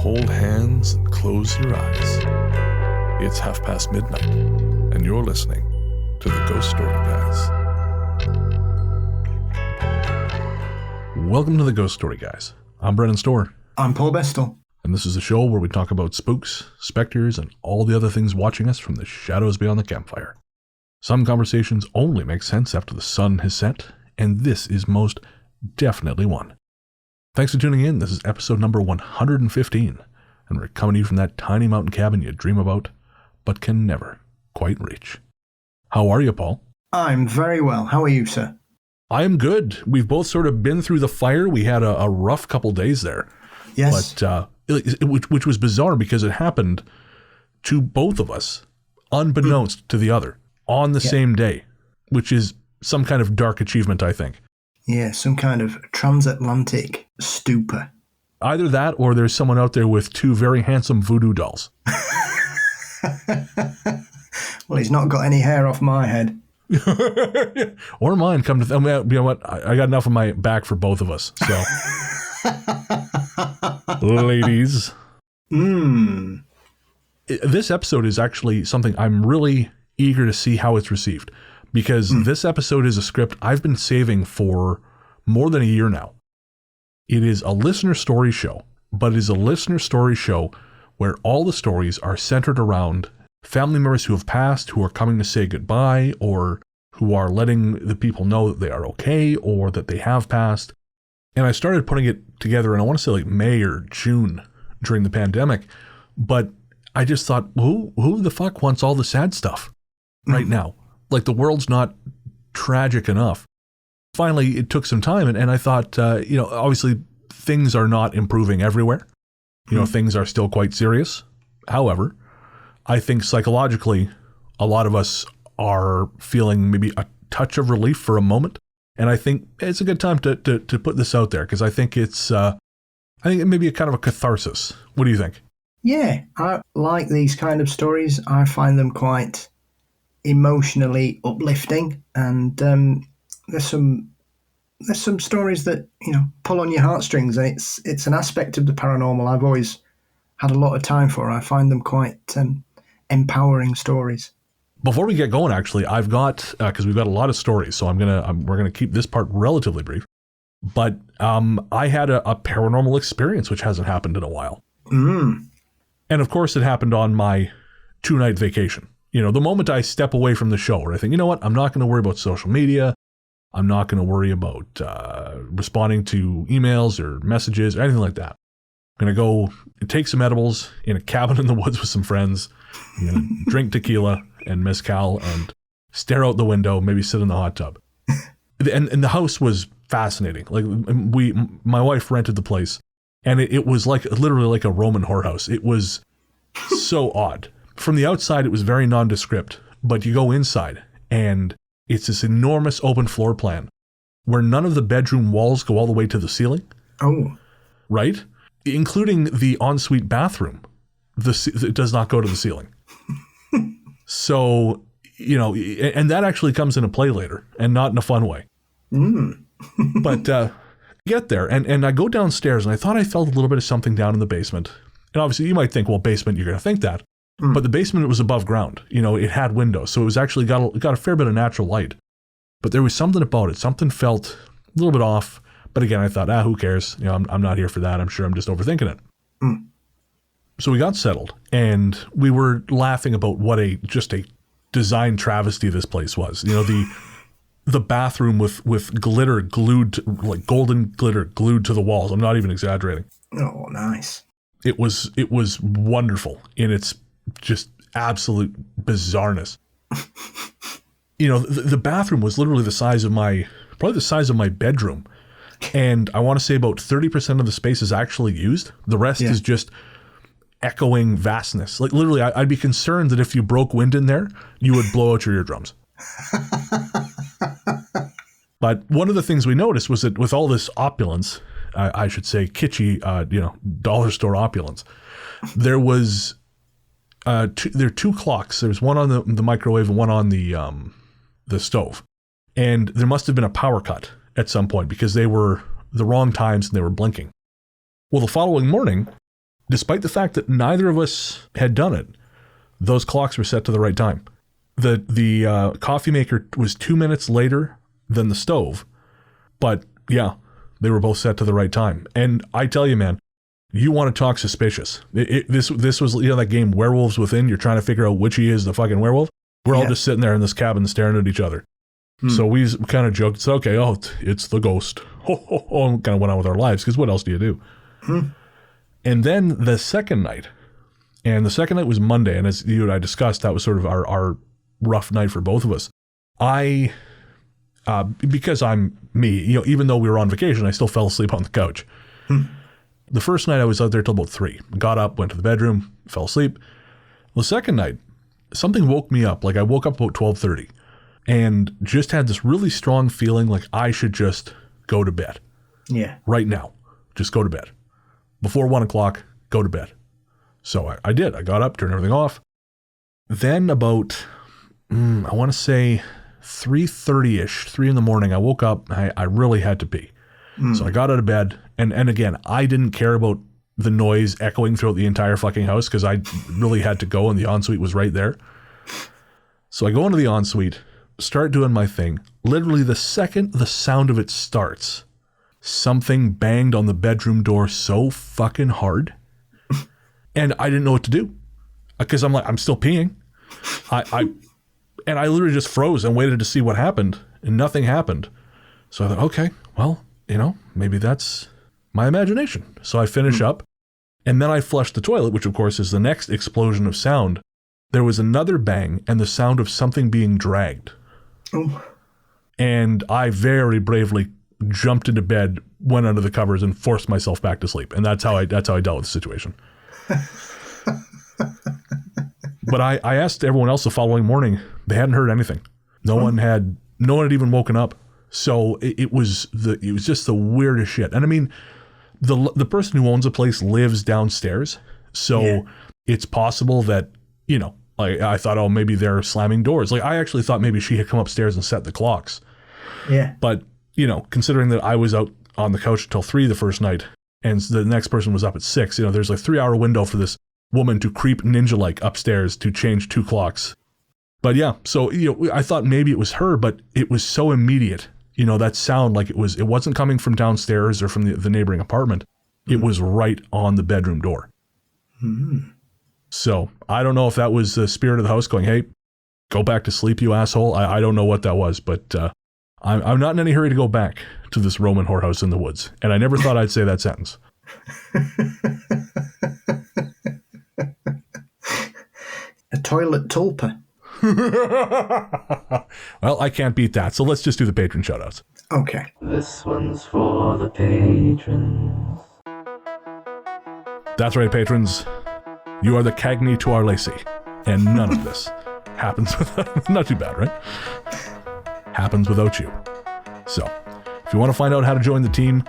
Hold hands and close your eyes. It's midnight, and you're listening to the Ghost Story Guys. Welcome to the Ghost Story Guys. I'm Brennan Storr. I'm Paul Bestall. And this is a show where we talk about spooks, specters, and all the other things watching us from the shadows beyond the campfire. Some conversations only make sense after the sun has set, and this is most definitely one. Thanks for tuning in. This is episode number 115, and we're coming to you from that tiny mountain cabin you dream about, but can never quite reach. How are you, Paul? I'm very well. How are you, sir? I'm good. We've both sort of been through the fire. We had a rough couple days there. Yes. But, which was bizarre because it happened to both of us, unbeknownst to the other, on the same day, which is some kind of dark achievement, I think. Yeah, some kind of transatlantic stupor. Either that or there's someone out there with two very handsome voodoo dolls. Well, he's not got any hair off my head. Or mine, come to you know what? I got enough on my back for both of us. So, ladies. This episode is actually something I'm really eager to see how it's received. Because this episode is a script I've been saving for more than a year now. It is a listener story show, but it is a listener story show where all the stories are centered around family members who have passed, who are coming to say goodbye, or who are letting the people know that they are okay, or that they have passed. And I started putting it together in, I want to say like May or June during the pandemic, but I just thought, who the fuck wants all the sad stuff right now? Like, the world's not tragic enough. Finally, it took some time, and I thought, obviously things are not improving everywhere. Things are still quite serious. However, I think psychologically, a lot of us are feeling maybe a touch of relief for a moment. And I think it's a good time to put this out there, because I think it may be a kind of a catharsis. What do you think? Yeah, I like these kind of stories. I find them quite emotionally uplifting, and there's some stories that pull on your heartstrings, and it's an aspect of the paranormal I've always had a lot of time for. I find them quite empowering stories. Before we get going, actually, I've got because we've got a lot of stories, so we're gonna keep this part relatively brief. But I had a paranormal experience which hasn't happened in a while, and of course it happened on my 2-night vacation. The moment I step away from the show, where I think, you know what, I'm not going to worry about social media. I'm not going to worry about responding to emails or messages or anything like that. I'm going to go take some edibles in a cabin in the woods with some friends. I'm going to drink tequila and mezcal and stare out the window, maybe sit in the hot tub. And the house was fascinating. Like, my wife rented the place, and it was literally like a Roman whorehouse. It was so odd. From the outside, it was very nondescript, but you go inside, and it's this enormous open floor plan where none of the bedroom walls go all the way to the ceiling. Oh. Right? Including the ensuite bathroom. It does not go to the ceiling. So, and that actually comes into play later, and not in a fun way. But get there, and I go downstairs, and I thought I felt a little bit of something down in the basement. And obviously, you might think, well, basement, you're going to think that. But the basement was above ground. It had windows, so it was actually got a fair bit of natural light. But there was something about it. Something felt a little bit off. But again, I thought, who cares? I'm not here for that. I'm sure I'm just overthinking it. So we got settled, and we were laughing about what just a design travesty this place was. The bathroom with glitter glued, like golden glitter glued to the walls. I'm not even exaggerating. Oh, nice. It was wonderful in its just absolute bizarreness. The bathroom was literally probably the size of my bedroom. And I want to say about 30% of the space is actually used. The rest is just echoing vastness. Like, literally, I'd be concerned that if you broke wind in there, you would blow out your eardrums. But one of the things we noticed was that with all this opulence, I should say kitschy, dollar store opulence, there was there are two clocks. There's one on the microwave and one on the stove. And there must have been a power cut at some point because they were the wrong times and they were blinking. Well, the following morning, despite the fact that neither of us had done it, those clocks were set to the right time. The coffee maker was 2 minutes later than the stove, but yeah, they were both set to the right time. And I tell you, man, you want to talk suspicious. This was, that game Werewolves Within. You're trying to figure out which he is the fucking werewolf. We're all just sitting there in this cabin staring at each other. So we kind of joked, said, okay, it's the ghost. And kind of went on with our lives, because what else do you do? And then the second night was Monday, and as you and I discussed, that was sort of our rough night for both of us. Because I'm me, even though we were on vacation, I still fell asleep on the couch. The first night I was out there till about 3. Got up, went to the bedroom, fell asleep. The second night, something woke me up. Like I woke up about 12:30 and just had this really strong feeling like I should just go to bed. Yeah. Right now. Just go to bed. Before 1 o'clock, go to bed. So I did. I got up, turned everything off. Then about, I want to say 3:30ish, 3 in the morning, I woke up. I really had to pee. So I got out of bed. And again, I didn't care about the noise echoing throughout the entire fucking house because I really had to go and the ensuite was right there. So I go into the ensuite, start doing my thing. Literally the second the sound of it starts, something banged on the bedroom door so fucking hard. And I didn't know what to do because I'm like, I'm still peeing. And I literally just froze and waited to see what happened, and nothing happened. So I thought, okay, well, maybe that's my imagination. So I finish up, and then I flush the toilet, which of course is the next explosion of sound. There was another bang and the sound of something being dragged. Oh. And I very bravely jumped into bed, went under the covers, and forced myself back to sleep. And that's how I dealt with the situation. But I asked everyone else the following morning. They hadn't heard anything. No one had even woken up. So it was just the weirdest shit. And I mean, the person who owns the place lives downstairs. So it's possible that, I thought, maybe they're slamming doors. Like I actually thought maybe she had come upstairs and set the clocks. Yeah. But, considering that I was out on the couch until 3 the first night and the next person was up at 6, there's like 3-hour window for this woman to creep ninja-like upstairs to change 2 clocks. But yeah, so, I thought maybe it was her, but it was so immediate. That sound, like it wasn't coming from downstairs or from the neighboring apartment. It was right on the bedroom door. So I don't know if that was the spirit of the house going, hey, go back to sleep, you asshole. I don't know what that was, but I'm not in any hurry to go back to this Roman whorehouse in the woods. And I never thought I'd say that sentence. A toilet tulpa. Well, I can't beat that, so let's just do the patron shoutouts. Okay. This one's for the patrons. That's right, patrons. You are the Cagney to our Lacey, and none of this happens without... Not too bad, right? Happens without you. So, if you want to find out how to join the team,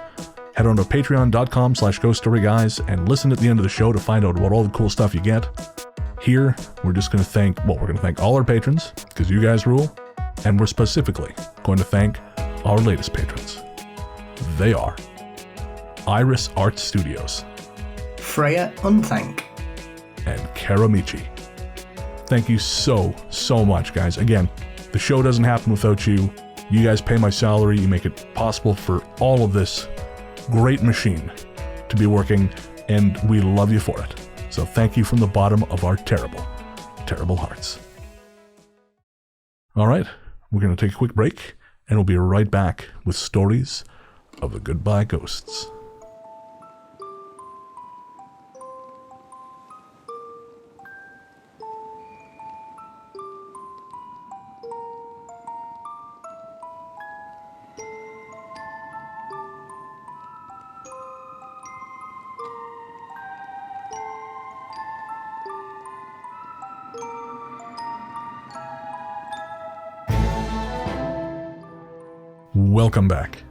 head on to patreon.com/ghoststoryguys and listen at the end of the show to find out what all the cool stuff you get. Here, we're just going to thank all our patrons, because you guys rule, and we're specifically going to thank our latest patrons. They are Iris Art Studios, Freya Unthank, and Karamichi. Thank you so much, guys. Again, the show doesn't happen without you. You guys pay my salary. You make it possible for all of this great machine to be working, and we love you for it. So thank you from the bottom of our terrible, terrible hearts. All right, we're going to take a quick break, and we'll be right back with stories of the Goodbye Ghosts. Welcome back.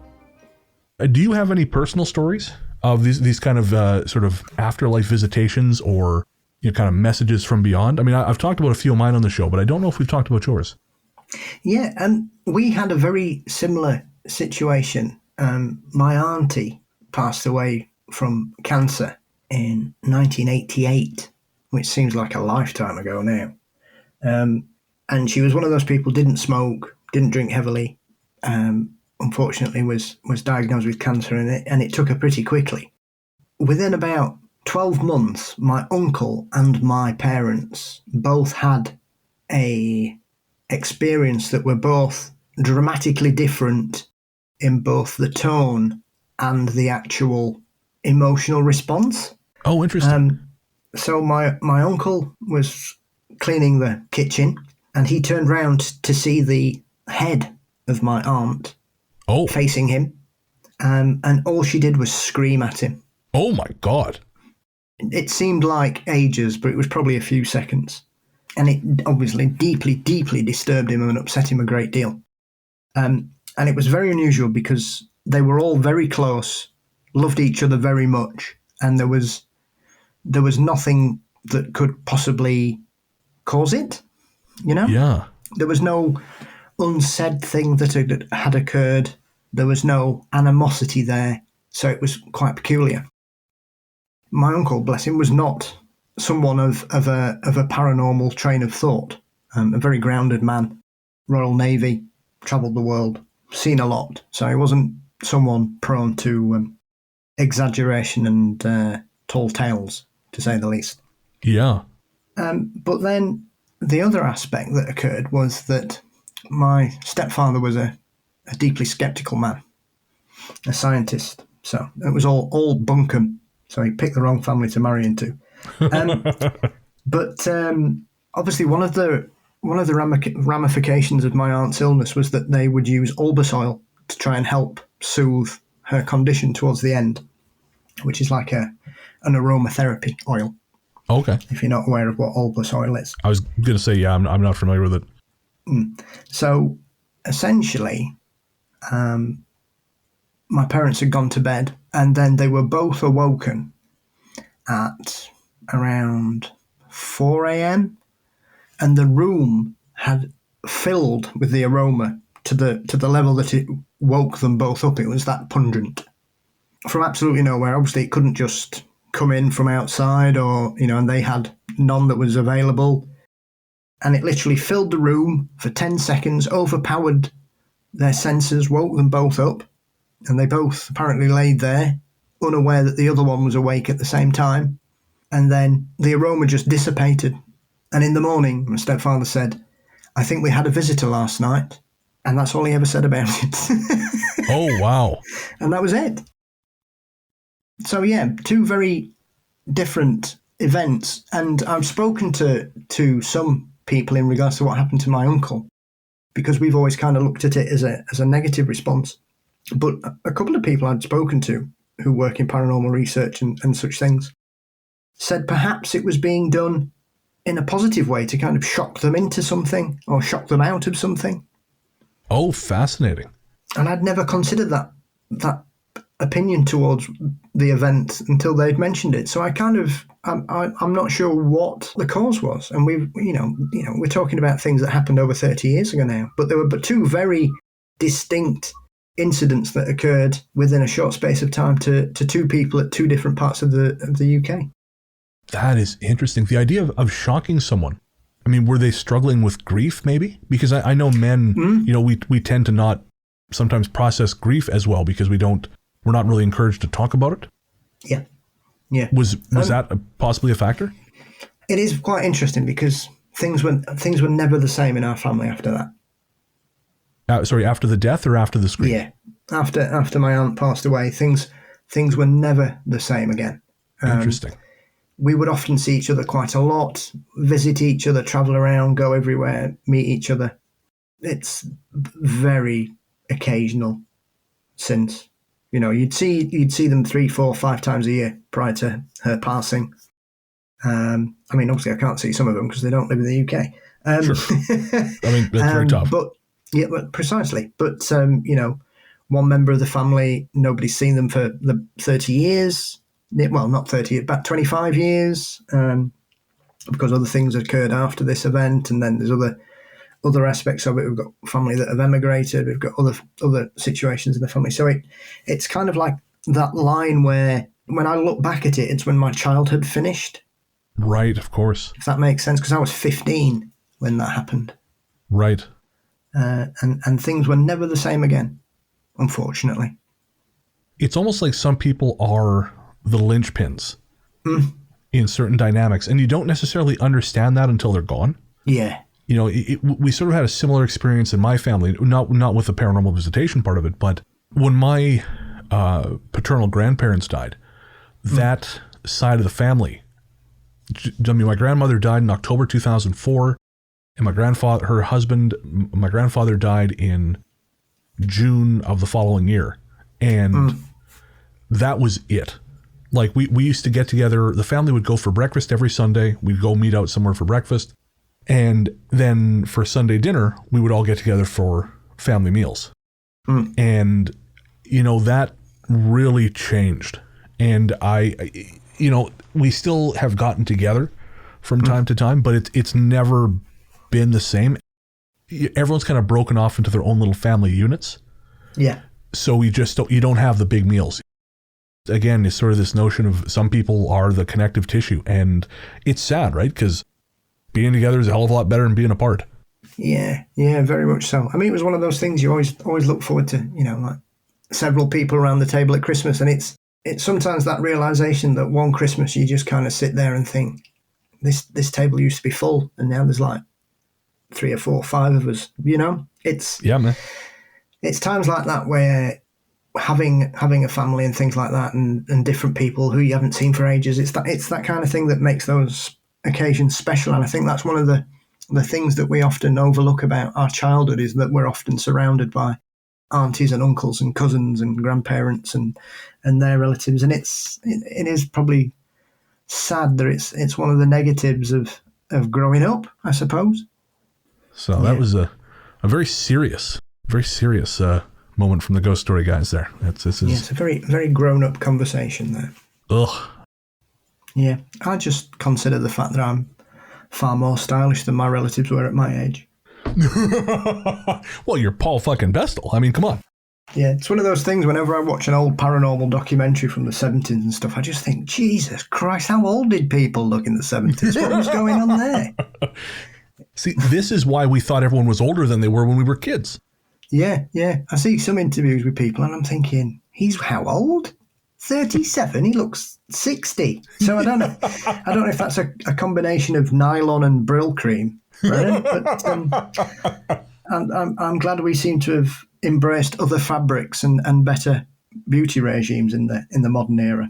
Do you have any personal stories of these kind of sort of afterlife visitations or kind of messages from beyond? I mean, I've talked about a few of mine on the show, but I don't know if we've talked about yours. Yeah, and we had a very similar situation. My auntie passed away from cancer in 1988, which seems like a lifetime ago now. And she was one of those people, didn't smoke, didn't drink heavily, unfortunately was diagnosed with cancer, and it took her pretty quickly. Within about 12 months, my uncle and my parents both had a experience that were both dramatically different in both the tone and the actual emotional response. Oh, interesting. So my uncle was cleaning the kitchen, and he turned round to see the head of my aunt facing him, and all she did was scream at him. Oh my God. It seemed like ages, but it was probably a few seconds. And it obviously deeply, deeply disturbed him and upset him a great deal. And it was very unusual because they were all very close, loved each other very much, and there was nothing that could possibly cause it, you know? Yeah. There was no unsaid thing that had occurred. There was no animosity there, so it was quite peculiar. My uncle, bless him, was not someone of a paranormal train of thought. A very grounded man, Royal Navy, travelled the world, seen a lot. So he wasn't someone prone to exaggeration and tall tales, to say the least. Yeah. But then the other aspect that occurred was that my stepfather was a deeply sceptical man, a scientist. So it was all bunkum. So he picked the wrong family to marry into. But obviously one of the ramifications of my aunt's illness was that they would use albus oil to try and help soothe her condition towards the end, which is like an aromatherapy oil. Okay. If you're not aware of what albus oil is. I was going to say, yeah, I'm not familiar with it. So essentially, my parents had gone to bed, and then they were both awoken at around 4 a.m. and the room had filled with the aroma to the level that it woke them both up. It was that pungent. From absolutely nowhere. Obviously, it couldn't just come in from outside, or, and they had none that was available. And it literally filled the room for 10 seconds, overpowered their senses, woke them both up. And they both apparently laid there, unaware that the other one was awake at the same time. And then the aroma just dissipated. And in the morning, my stepfather said, "I think we had a visitor last night." And that's all he ever said about it. Oh, wow. And that was it. So, yeah, two very different events. And I've spoken to some people in regards to what happened to my uncle, because we've always kind of looked at it as a negative response. But a couple of people I'd spoken to who work in paranormal research and such things said perhaps it was being done in a positive way to kind of shock them into something or shock them out of something. Oh, fascinating. And I'd never considered that opinion towards the event until they'd mentioned it. So I'm not sure what the cause was. And we're talking about things that happened over 30 years ago now, but there were two very distinct incidents that occurred within a short space of time to two people at two different parts of the UK. That is interesting. The idea of shocking someone. I mean, were they struggling with grief maybe? Because I know men, we tend to not sometimes process grief as well because we're not really encouraged to talk about it. Yeah. Yeah. Was that possibly a factor? It is quite interesting because things were never the same in our family after that. After the death or after the scream? Yeah. After my aunt passed away, things were never the same again. Interesting. We would often see each other quite a lot, visit each other, travel around, go everywhere, meet each other. It's very occasional since. You'd see them 3, 4, 5 times a year prior to her passing. Obviously I can't see some of them because they don't live in the UK. Sure. I mean, that's very tough. But precisely. But one member of the family, nobody's seen them for the 30 years. Well, not 30, about 25 years, because other things occurred after this event, and then there's other aspects of it. We've got family that have emigrated. We've got other situations in the family. So it's kind of like that line where when I look back at it, it's when my childhood finished. Right, of course. If that makes sense, because I was 15 when that happened. Right. And things were never the same again, unfortunately. It's almost like some people are the linchpins in certain dynamics, and you don't necessarily understand that until they're gone. Yeah. You know, we sort of had a similar experience in my family, not with the paranormal visitation part of it, but when my paternal grandparents died, that side of the family, I mean, my grandmother died in October 2004, and my grandfather died in June of the following year. And that was it. Like, we used to get together, the family would go for breakfast every Sunday. We'd go meet out somewhere for breakfast. And then for Sunday dinner, we would all get together for family meals. And, you know, that really changed. And we still have gotten together from time to time, but it's never been the same. Everyone's kind of broken off into their own little family units. Yeah. So you don't have the big meals. Again, it's sort of this notion of some people are the connective tissue, and it's sad, right? Because being together is a hell of a lot better than being apart. Yeah, very much so. I mean, it was one of those things you always look forward to, you know, like several people around the table at Christmas, and it's sometimes that realization that one Christmas you just kind of sit there and think, this table used to be full, and now there's like 3 or 4 or 5 of us, you know? Yeah, man. It's times like that where having a family and things like that, and different people who you haven't seen for ages, it's that kind of thing that makes those occasions special. And I think that's one of the things that we often overlook about our childhood, is that we're often surrounded by aunties and uncles and cousins and grandparents and their relatives, and it is probably sad that it's one of the negatives of growing up, I suppose. So that was a very serious moment from the ghost story guys there. It's a very, very grown-up conversation there. Ugh. Yeah, I just consider the fact that I'm far more stylish than my relatives were at my age. Well, you're Paul fucking Bestall. I mean, come on. Yeah, it's one of those things, whenever I watch an old paranormal documentary from the 70s and stuff, I just think, Jesus Christ, how old did people look in the 70s? What was going on there? See, this is why we thought everyone was older than they were when we were kids. Yeah. I see some interviews with people and I'm thinking, he's how old? 37? He looks 60. So I don't know if that's a combination of nylon and Brill cream, Brennan, but I'm glad we seem to have embraced other fabrics and better beauty regimes in the modern era.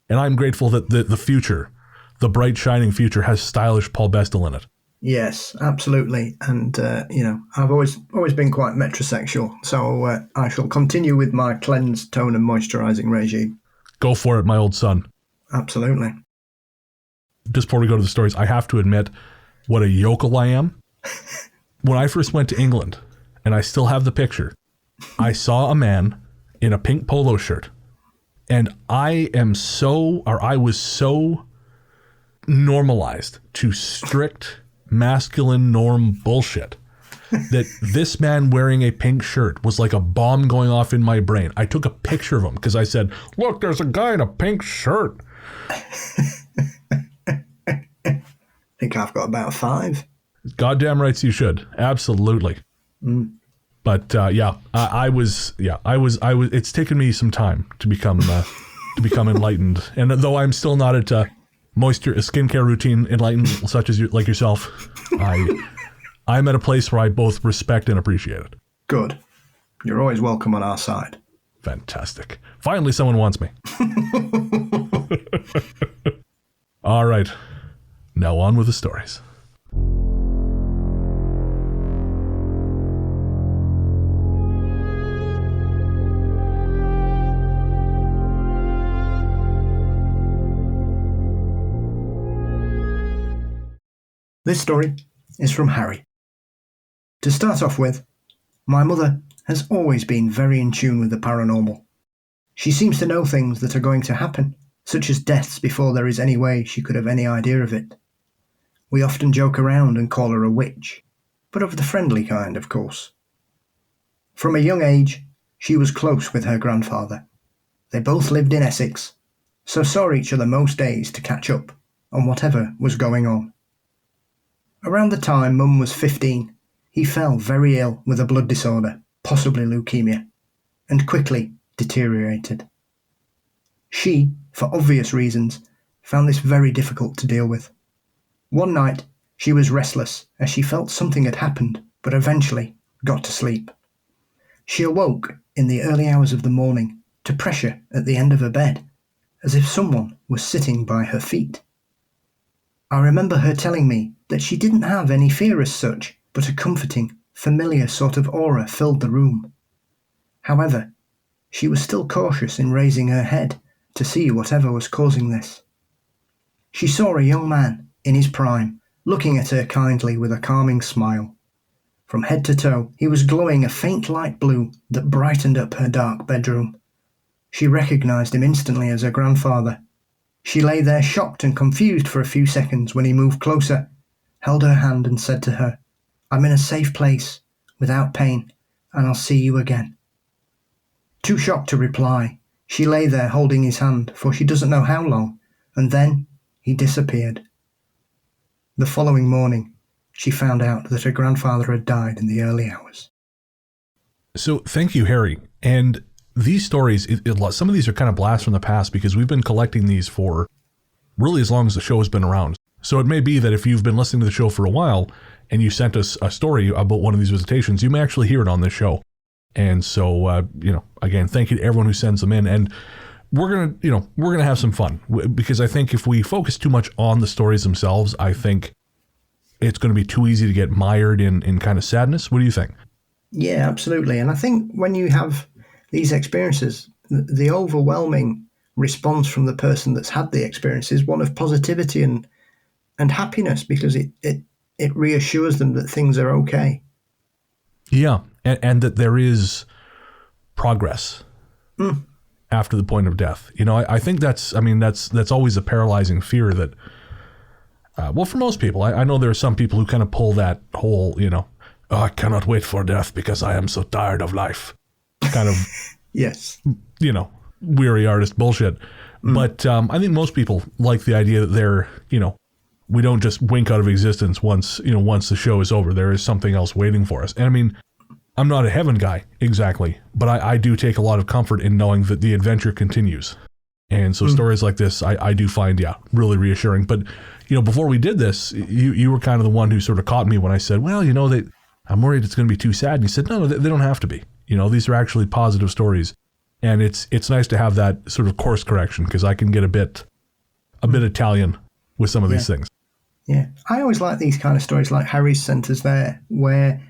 And I'm grateful that the future, the bright shining future, has stylish Paul Bestall in it. Yes, absolutely. And, I've always been quite metrosexual, so I shall continue with my cleanse, tone and moisturising regime. Go for it, my old son. Absolutely. Just before we go to the stories, I have to admit what a yokel I am. When I first went to England, and I still have the picture, I saw a man in a pink polo shirt, and I was so normalized to strict masculine norm bullshit that this man wearing a pink shirt was like a bomb going off in my brain. I took a picture of him because I said, look, there's a guy in a pink shirt. I think I've got about 5. Goddamn rights you should. Absolutely. But I was it's taken me some time to become enlightened. And though I'm still not at skincare routine enlightened such as like yourself, I'm at a place where I both respect and appreciate it. Good. You're always welcome on our side. Fantastic. Finally someone wants me. All right. Now on with the stories. This story is from Harry. To start off with, my mother has always been very in tune with the paranormal. She seems to know things that are going to happen, such as deaths before there is any way she could have any idea of it. We often joke around and call her a witch, but of the friendly kind, of course. From a young age, she was close with her grandfather. They both lived in Essex, so saw each other most days to catch up on whatever was going on. Around the time Mum was 15, he fell very ill with a blood disorder, possibly leukemia, and quickly deteriorated. She, for obvious reasons, found this very difficult to deal with. One night, she was restless as she felt something had happened, but eventually got to sleep. She awoke in the early hours of the morning to pressure at the end of her bed, as if someone was sitting by her feet. I remember her telling me that she didn't have any fear as such, but a comforting, familiar sort of aura filled the room. However, she was still cautious in raising her head to see whatever was causing this. She saw a young man in his prime, looking at her kindly with a calming smile. From head to toe, he was glowing a faint light blue that brightened up her dark bedroom. She recognized him instantly as her grandfather. She lay there shocked and confused for a few seconds when he moved closer, held her hand and said to her, "I'm in a safe place, without pain, and I'll see you again." Too shocked to reply, she lay there holding his hand for she doesn't know how long, and then he disappeared. The following morning, she found out that her grandfather had died in the early hours. So thank you, Harry. And these stories, some of these are kind of blasts from the past because we've been collecting these for really as long as the show has been around. So it may be that if you've been listening to the show for a while and you sent us a story about one of these visitations, you may actually hear it on this show. And so, again, thank you to everyone who sends them in. And we're going to have some fun because I think if we focus too much on the stories themselves, I think it's going to be too easy to get mired in kind of sadness. What do you think? Yeah, absolutely. And I think when you have these experiences, the overwhelming response from the person that's had the experience is one of positivity and happiness because it reassures them that things are okay. Yeah, and that there is progress after the point of death. I think that's always a paralyzing fear that, for most people, I know there are some people who kind of pull that whole, I cannot wait for death because I am so tired of life. Kind of, yes, weary artist bullshit. But I think most people like the idea that they're, we don't just wink out of existence once the show is over. There is something else waiting for us. And I mean, I'm not a heaven guy exactly, but I do take a lot of comfort in knowing that the adventure continues. And so stories like this, I do find, really reassuring. But, before we did this, you were kind of the one who sort of caught me when I said, well, I'm worried it's going to be too sad. And you said, no, they don't have to be. These are actually positive stories. And it's nice to have that sort of course correction because I can get a bit Italian with some of these things. Yeah. I always like these kind of stories like Harry's sent us there, where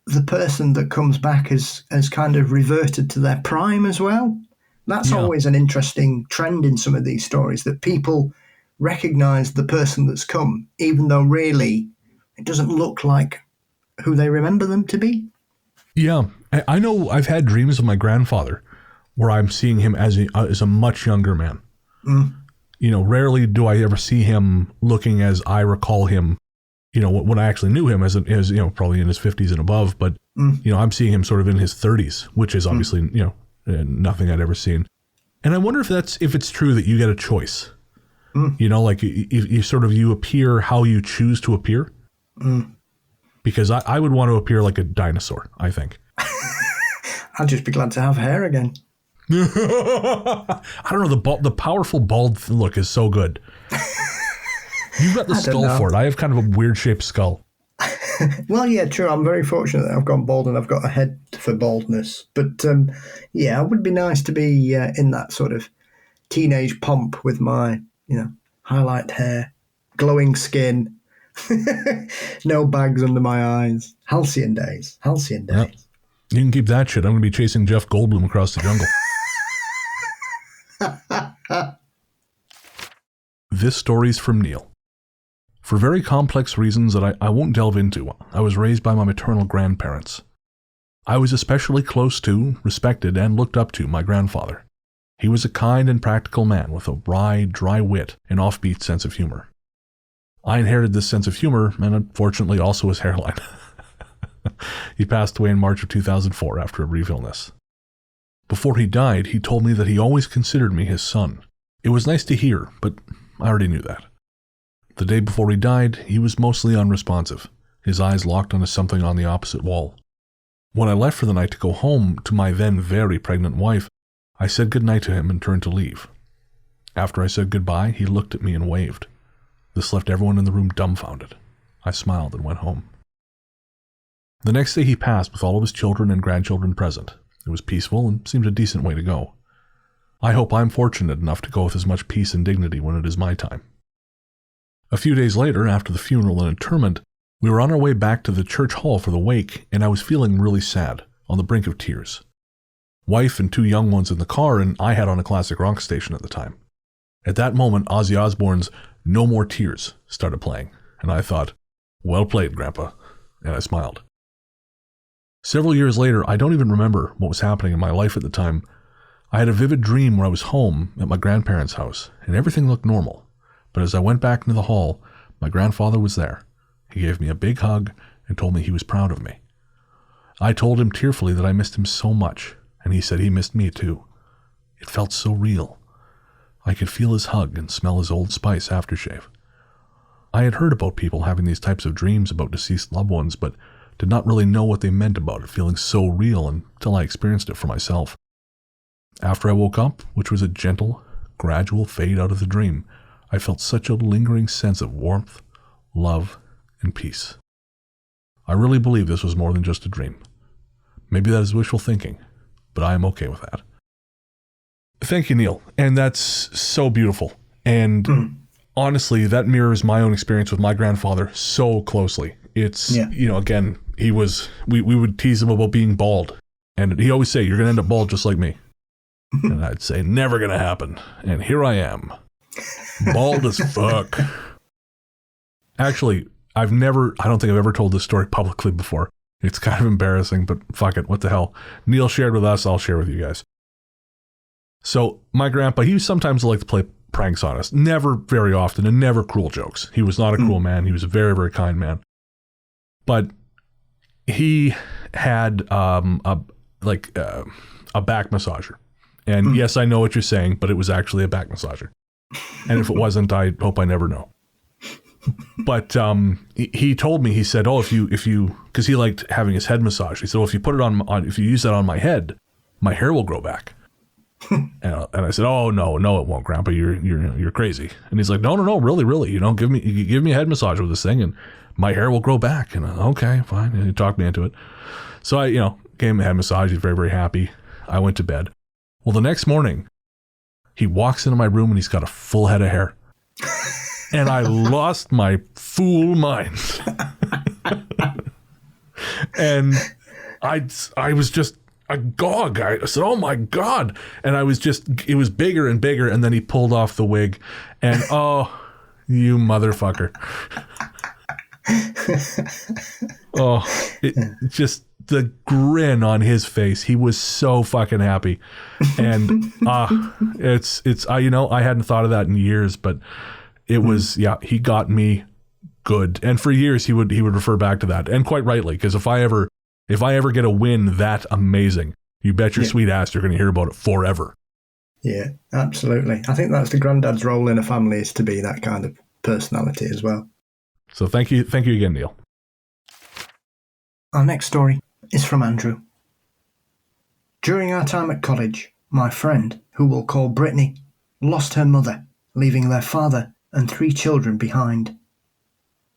the person that comes back has kind of reverted to their prime as well. That's always an interesting trend in some of these stories, that people recognize the person that's come, even though really it doesn't look like who they remember them to be. Yeah. I know I've had dreams of my grandfather where I'm seeing him as a much younger man. Rarely do I ever see him looking as I recall him, when I actually knew him as probably in his 50s and above. But, I'm seeing him sort of in his 30s, which is obviously, nothing I'd ever seen. And I wonder if it's true that you get a choice. Like you appear how you choose to appear. Because I would want to appear like a dinosaur, I think. I'd just be glad to have hair again. I don't know, the powerful bald look is so good. You've got the skull for it. I have kind of a weird shaped skull. Well, yeah, true. I'm very fortunate that I've gone bald and I've got a head for baldness. But it would be nice to be in that sort of teenage pomp with my, highlight hair, glowing skin, no bags under my eyes. Halcyon days. Yep. You can keep that shit. I'm going to be chasing Jeff Goldblum across the jungle. This story's from Neil. For very complex reasons that I won't delve into, I was raised by my maternal grandparents. I was especially close to, respected, and looked up to my grandfather. He was a kind and practical man with a wry, dry wit and offbeat sense of humor. I inherited this sense of humor and unfortunately also his hairline. He passed away in March of 2004 after a brief illness. Before he died, he told me that he always considered me his son. It was nice to hear, but I already knew that. The day before he died, he was mostly unresponsive, his eyes locked onto something on the opposite wall. When I left for the night to go home to my then very pregnant wife, I said goodnight to him and turned to leave. After I said goodbye, he looked at me and waved. This left everyone in the room dumbfounded. I smiled and went home. The next day he passed with all of his children and grandchildren present. It was peaceful and seemed a decent way to go. I hope I'm fortunate enough to go with as much peace and dignity when it is my time. A few days later, after the funeral and interment, we were on our way back to the church hall for the wake, and I was feeling really sad, on the brink of tears. Wife and 2 young ones in the car, and I had on a classic rock station at the time. At that moment, Ozzy Osbourne's No More Tears started playing, and I thought, well played, Grandpa, and I smiled. Several years later, I don't even remember what was happening in my life at the time. I had a vivid dream where I was home at my grandparents' house, and everything looked normal. But as I went back into the hall, my grandfather was there. He gave me a big hug and told me he was proud of me. I told him tearfully that I missed him so much, and he said he missed me too. It felt so real. I could feel his hug and smell his Old Spice aftershave. I had heard about people having these types of dreams about deceased loved ones, but did not really know what they meant about it feeling so real until I experienced it for myself. After I woke up, which was a gentle, gradual fade out of the dream, I felt such a lingering sense of warmth, love, and peace. I really believe this was more than just a dream. Maybe that is wishful thinking, but I am okay with that. Thank you, Neil. And that's so beautiful. And honestly, that mirrors my own experience with my grandfather so closely. It's, again, we would tease him about being bald. And he always say, you're going to end up bald just like me. And I'd say, never going to happen. And here I am. Bald as fuck. Actually, I don't think I've ever told this story publicly before. It's kind of embarrassing, but fuck it, what the hell. Neil shared with us, I'll share with you guys. So, my grandpa, he sometimes liked to play pranks on us. Never very often, and never cruel jokes. He was not a cruel man. He was a very, very kind man. But he had a back massager. And yes, I know what you're saying, but it was actually a back massager. And if it wasn't, I hope I never know. But he told me, he said, if you, because he liked having his head massaged. He said, if you put it on, if you use that on my head, my hair will grow back. and I said, oh no, it won't, Grandpa. You're crazy. And he's like, no, really. Give me a head massage with this thing, and my hair will grow back. And okay, fine. And he talked me into it. So I, gave him a head massage. He's very, very happy. I went to bed. Well, the next morning, he walks into my room and he's got a full head of hair. And I lost my fool mind. And I was just agog. I said, oh my God. And it was bigger and bigger. And then he pulled off the wig. And oh, you motherfucker. Just the grin on his face. He was so fucking happy. And I hadn't thought of that in years, but it was, he got me good. And for years he would refer back to that, and quite rightly, because if I ever get a win that amazing, you bet your sweet ass you're going to hear about it forever. Yeah, absolutely. I think that's the granddad's role in a family, is to be that kind of personality as well. So thank you again, Neil. Our next story is from Andrew. During our time at college, my friend, who we'll call Brittany, lost her mother, leaving their father and 3 children behind.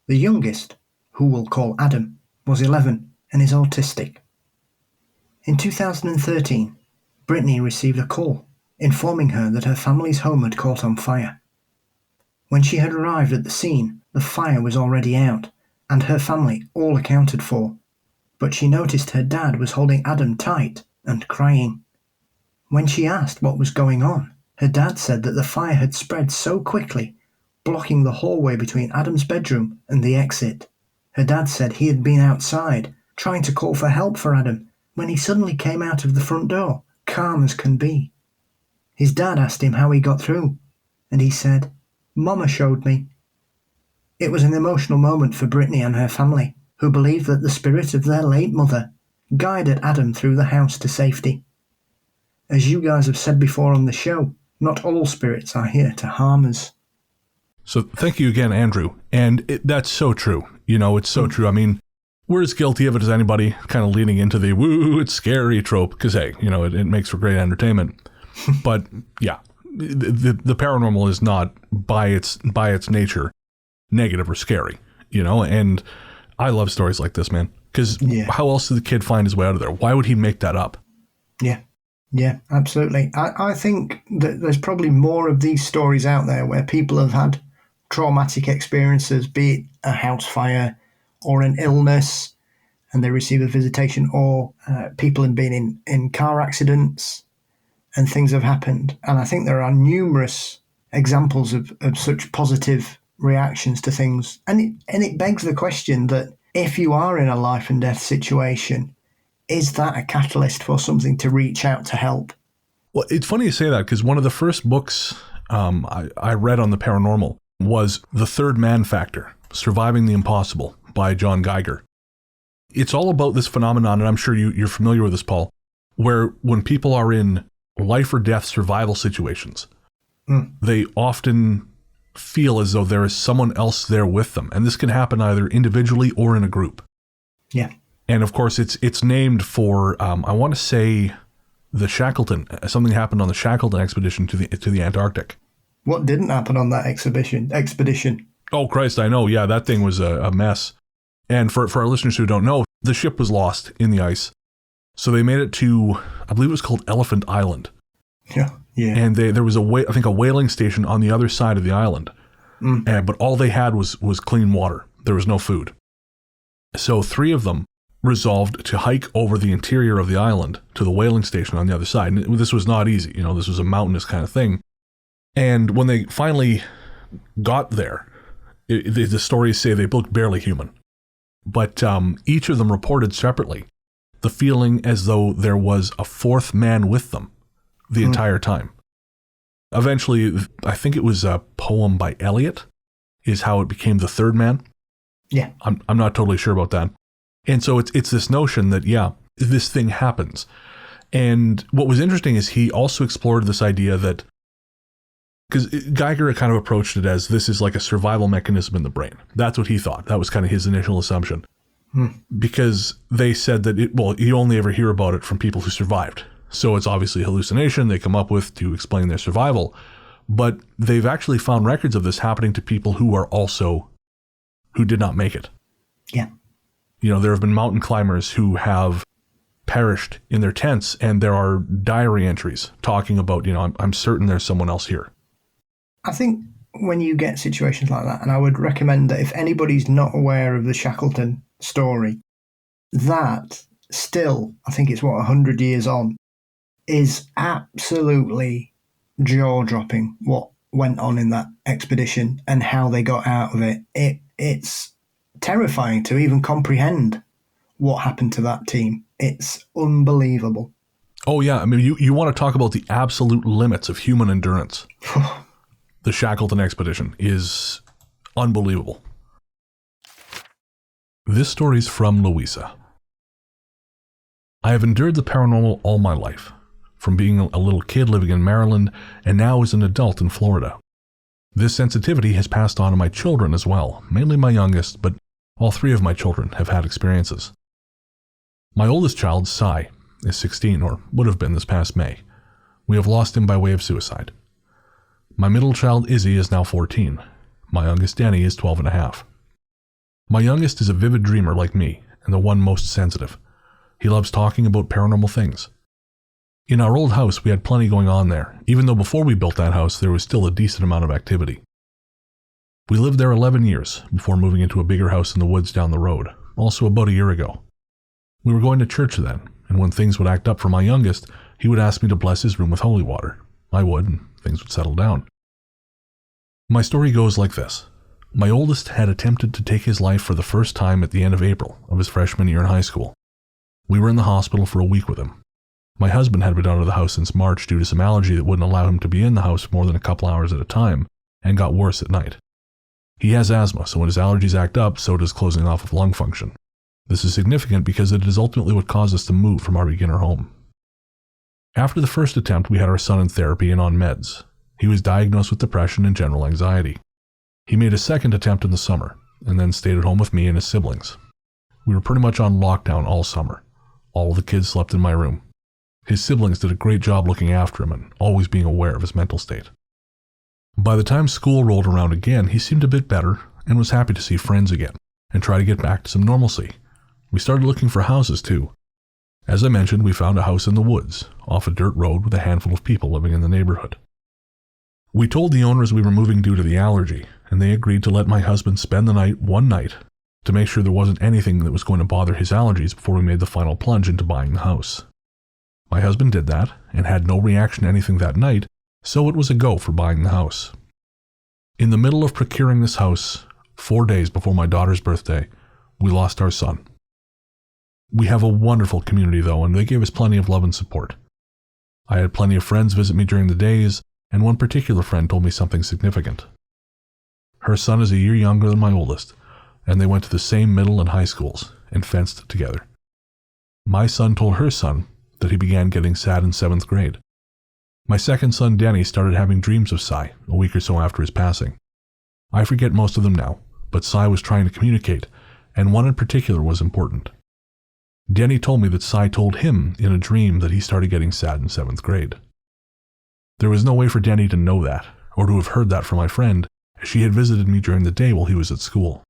The youngest, who we'll call Adam, was 11 and is autistic. In 2013, Brittany received a call informing her that her family's home had caught on fire. When she had arrived at the scene, the fire was already out and her family all accounted for, but she noticed her dad was holding Adam tight and crying. When she asked what was going on, her dad said that the fire had spread so quickly, blocking the hallway between Adam's bedroom and the exit. Her dad said he had been outside, trying to call for help for Adam, when he suddenly came out of the front door, calm as can be. His dad asked him how he got through, and he said, "Mama showed me." It was an emotional moment for Brittany and her family, who believed that the spirit of their late mother guided Adam through the house to safety. As you guys have said before on the show, Not all spirits are here to harm us. So thank you again, Andrew. And that's so true. It's so true. I mean, we're as guilty of it as anybody, kind of leaning into the woo, it's scary trope, because, hey, it makes for great entertainment. But yeah, the paranormal is not by its nature negative or scary, and I love stories like this, man, because how else did the kid find his way out of there? Why would he make that up? Yeah, absolutely. I think that there's probably more of these stories out there where people have had traumatic experiences, be it a house fire or an illness, and they receive a visitation, or people have been in car accidents and things have happened. And I think there are numerous examples of such positive reactions to things. And it begs the question that if you are in a life and death situation, is that a catalyst for something to reach out to help? Well, it's funny you say that, because one of the first books I read on the paranormal was The Third Man Factor, Surviving the Impossible by John Geiger. It's all about this phenomenon, and I'm sure you're familiar with this, Paul, where when people are in life or death survival situations, they often feel as though there is someone else there with them. And this can happen either individually or in a group. Yeah. And of course, it's named for, I want to say, the Shackleton. Something happened on the Shackleton expedition to the Antarctic. What didn't happen on that expedition? Oh, Christ, I know. Yeah, that thing was a mess. And for our listeners who don't know, the ship was lost in the ice. So they made it to, I believe it was called Elephant Island. Yeah. And there was a whaling station on the other side of the island. But all they had was clean water. There was no food. So 3 of them resolved to hike over the interior of the island to the whaling station on the other side. And this was not easy. This was a mountainous kind of thing. And when they finally got there, the stories say they looked barely human. But each of them reported separately the feeling as though there was a 4th man with them the entire time. Eventually, I think it was a poem by Eliot is how it became the 3rd man. Yeah. I'm not totally sure about that. And so it's this notion that, yeah, this thing happens. And what was interesting is he also explored this idea that, because Geiger kind of approached it as this is like a survival mechanism in the brain. That's what he thought. That was kind of his initial assumption. Because they said that, you only ever hear about it from people who survived. So it's obviously a hallucination they come up with to explain their survival. But they've actually found records of this happening to people who did not make it. Yeah. There have been mountain climbers who have perished in their tents, and there are diary entries talking about, I'm certain there's someone else here. I think when you get situations like that, and I would recommend that if anybody's not aware of the Shackleton story, that still, I think it's 100 years on, is absolutely jaw-dropping what went on in that expedition and how they got out of it. It's terrifying to even comprehend what happened to that team. It's unbelievable. Oh, yeah. I mean, you want to talk about the absolute limits of human endurance. The Shackleton expedition is unbelievable. This story's from Louisa. I have endured the paranormal all my life, from being a little kid living in Maryland and now as an adult in Florida. This sensitivity has passed on to my children as well, mainly my youngest, but all 3 of my children have had experiences. My oldest child, Cy, is 16, or would have been this past May. We have lost him by way of suicide. My middle child, Izzy, is now 14. My youngest, Danny, is 12 and a half. My youngest is a vivid dreamer like me, and the one most sensitive. He loves talking about paranormal things. In our old house, we had plenty going on there, even though before we built that house, there was still a decent amount of activity. We lived there 11 years before moving into a bigger house in the woods down the road, also about a year ago. We were going to church then, and when things would act up for my youngest, he would ask me to bless his room with holy water. I would, and things would settle down. My story goes like this. My oldest had attempted to take his life for the first time at the end of April of his freshman year in high school. We were in the hospital for a week with him. My husband had been out of the house since March due to some allergy that wouldn't allow him to be in the house more than a couple hours at a time, and got worse at night. He has asthma, so when his allergies act up, so does closing off of lung function. This is significant because it is ultimately what caused us to move from our beginner home. After the first attempt, we had our son in therapy and on meds. He was diagnosed with depression and general anxiety. He made a second attempt in the summer, and then stayed at home with me and his siblings. We were pretty much on lockdown all summer. All of the kids slept in my room. His siblings did a great job looking after him and always being aware of his mental state. By the time school rolled around again, he seemed a bit better and was happy to see friends again and try to get back to some normalcy. We started looking for houses too. As I mentioned, we found a house in the woods, off a dirt road with a handful of people living in the neighborhood. We told the owners we were moving due to the allergy, and they agreed to let my husband spend the night one night to make sure there wasn't anything that was going to bother his allergies before we made the final plunge into buying the house. My husband did that and had no reaction to anything that night, so it was a go for buying the house. In the middle of procuring this house, 4 days before my daughter's birthday, we lost our son. We have a wonderful community though, and they gave us plenty of love and support. I had plenty of friends visit me during the days, and one particular friend told me something significant. Her son is a year younger than my oldest, and they went to the same middle and high schools and fenced together. My son told her son that he began getting sad in 7th grade. My second son, Denny, started having dreams of Cy a week or so after his passing. I forget most of them now, but Cy was trying to communicate, and one in particular was important. Denny told me that Cy told him in a dream that he started getting sad in 7th grade. There was no way for Denny to know that, or to have heard that from my friend, as she had visited me during the day while he was at school.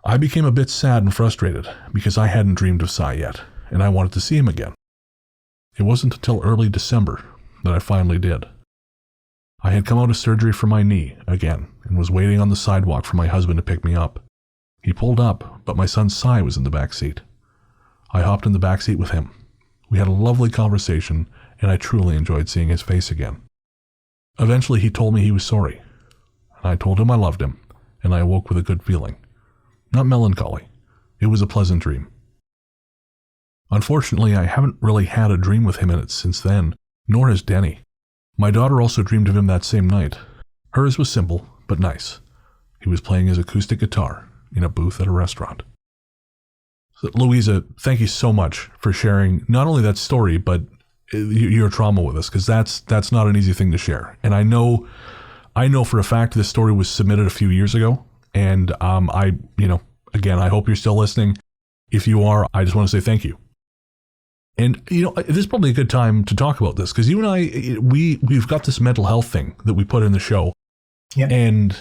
I became a bit sad and frustrated, because I hadn't dreamed of Cy yet, and I wanted to see him again. It wasn't until early December that I finally did. I had come out of surgery for my knee, again, and was waiting on the sidewalk for my husband to pick me up. He pulled up, but my son Cy was in the back seat. I hopped in the back seat with him. We had a lovely conversation, and I truly enjoyed seeing his face again. Eventually he told me he was sorry, and I told him I loved him, and I awoke with a good feeling. Not melancholy. It was a pleasant dream. Unfortunately, I haven't really had a dream with him in it since then, nor has Denny. My daughter also dreamed of him that same night. Hers was simple, but nice. He was playing his acoustic guitar in a booth at a restaurant. So, Louisa, thank you so much for sharing not only that story, but your trauma with us, because that's not an easy thing to share. And I know for a fact this story was submitted a few years ago, and again, I hope you're still listening. If you are, I just want to say thank you. And, this is probably a good time to talk about this, because you and I, we've got this mental health thing that we put in the show. Yeah. And,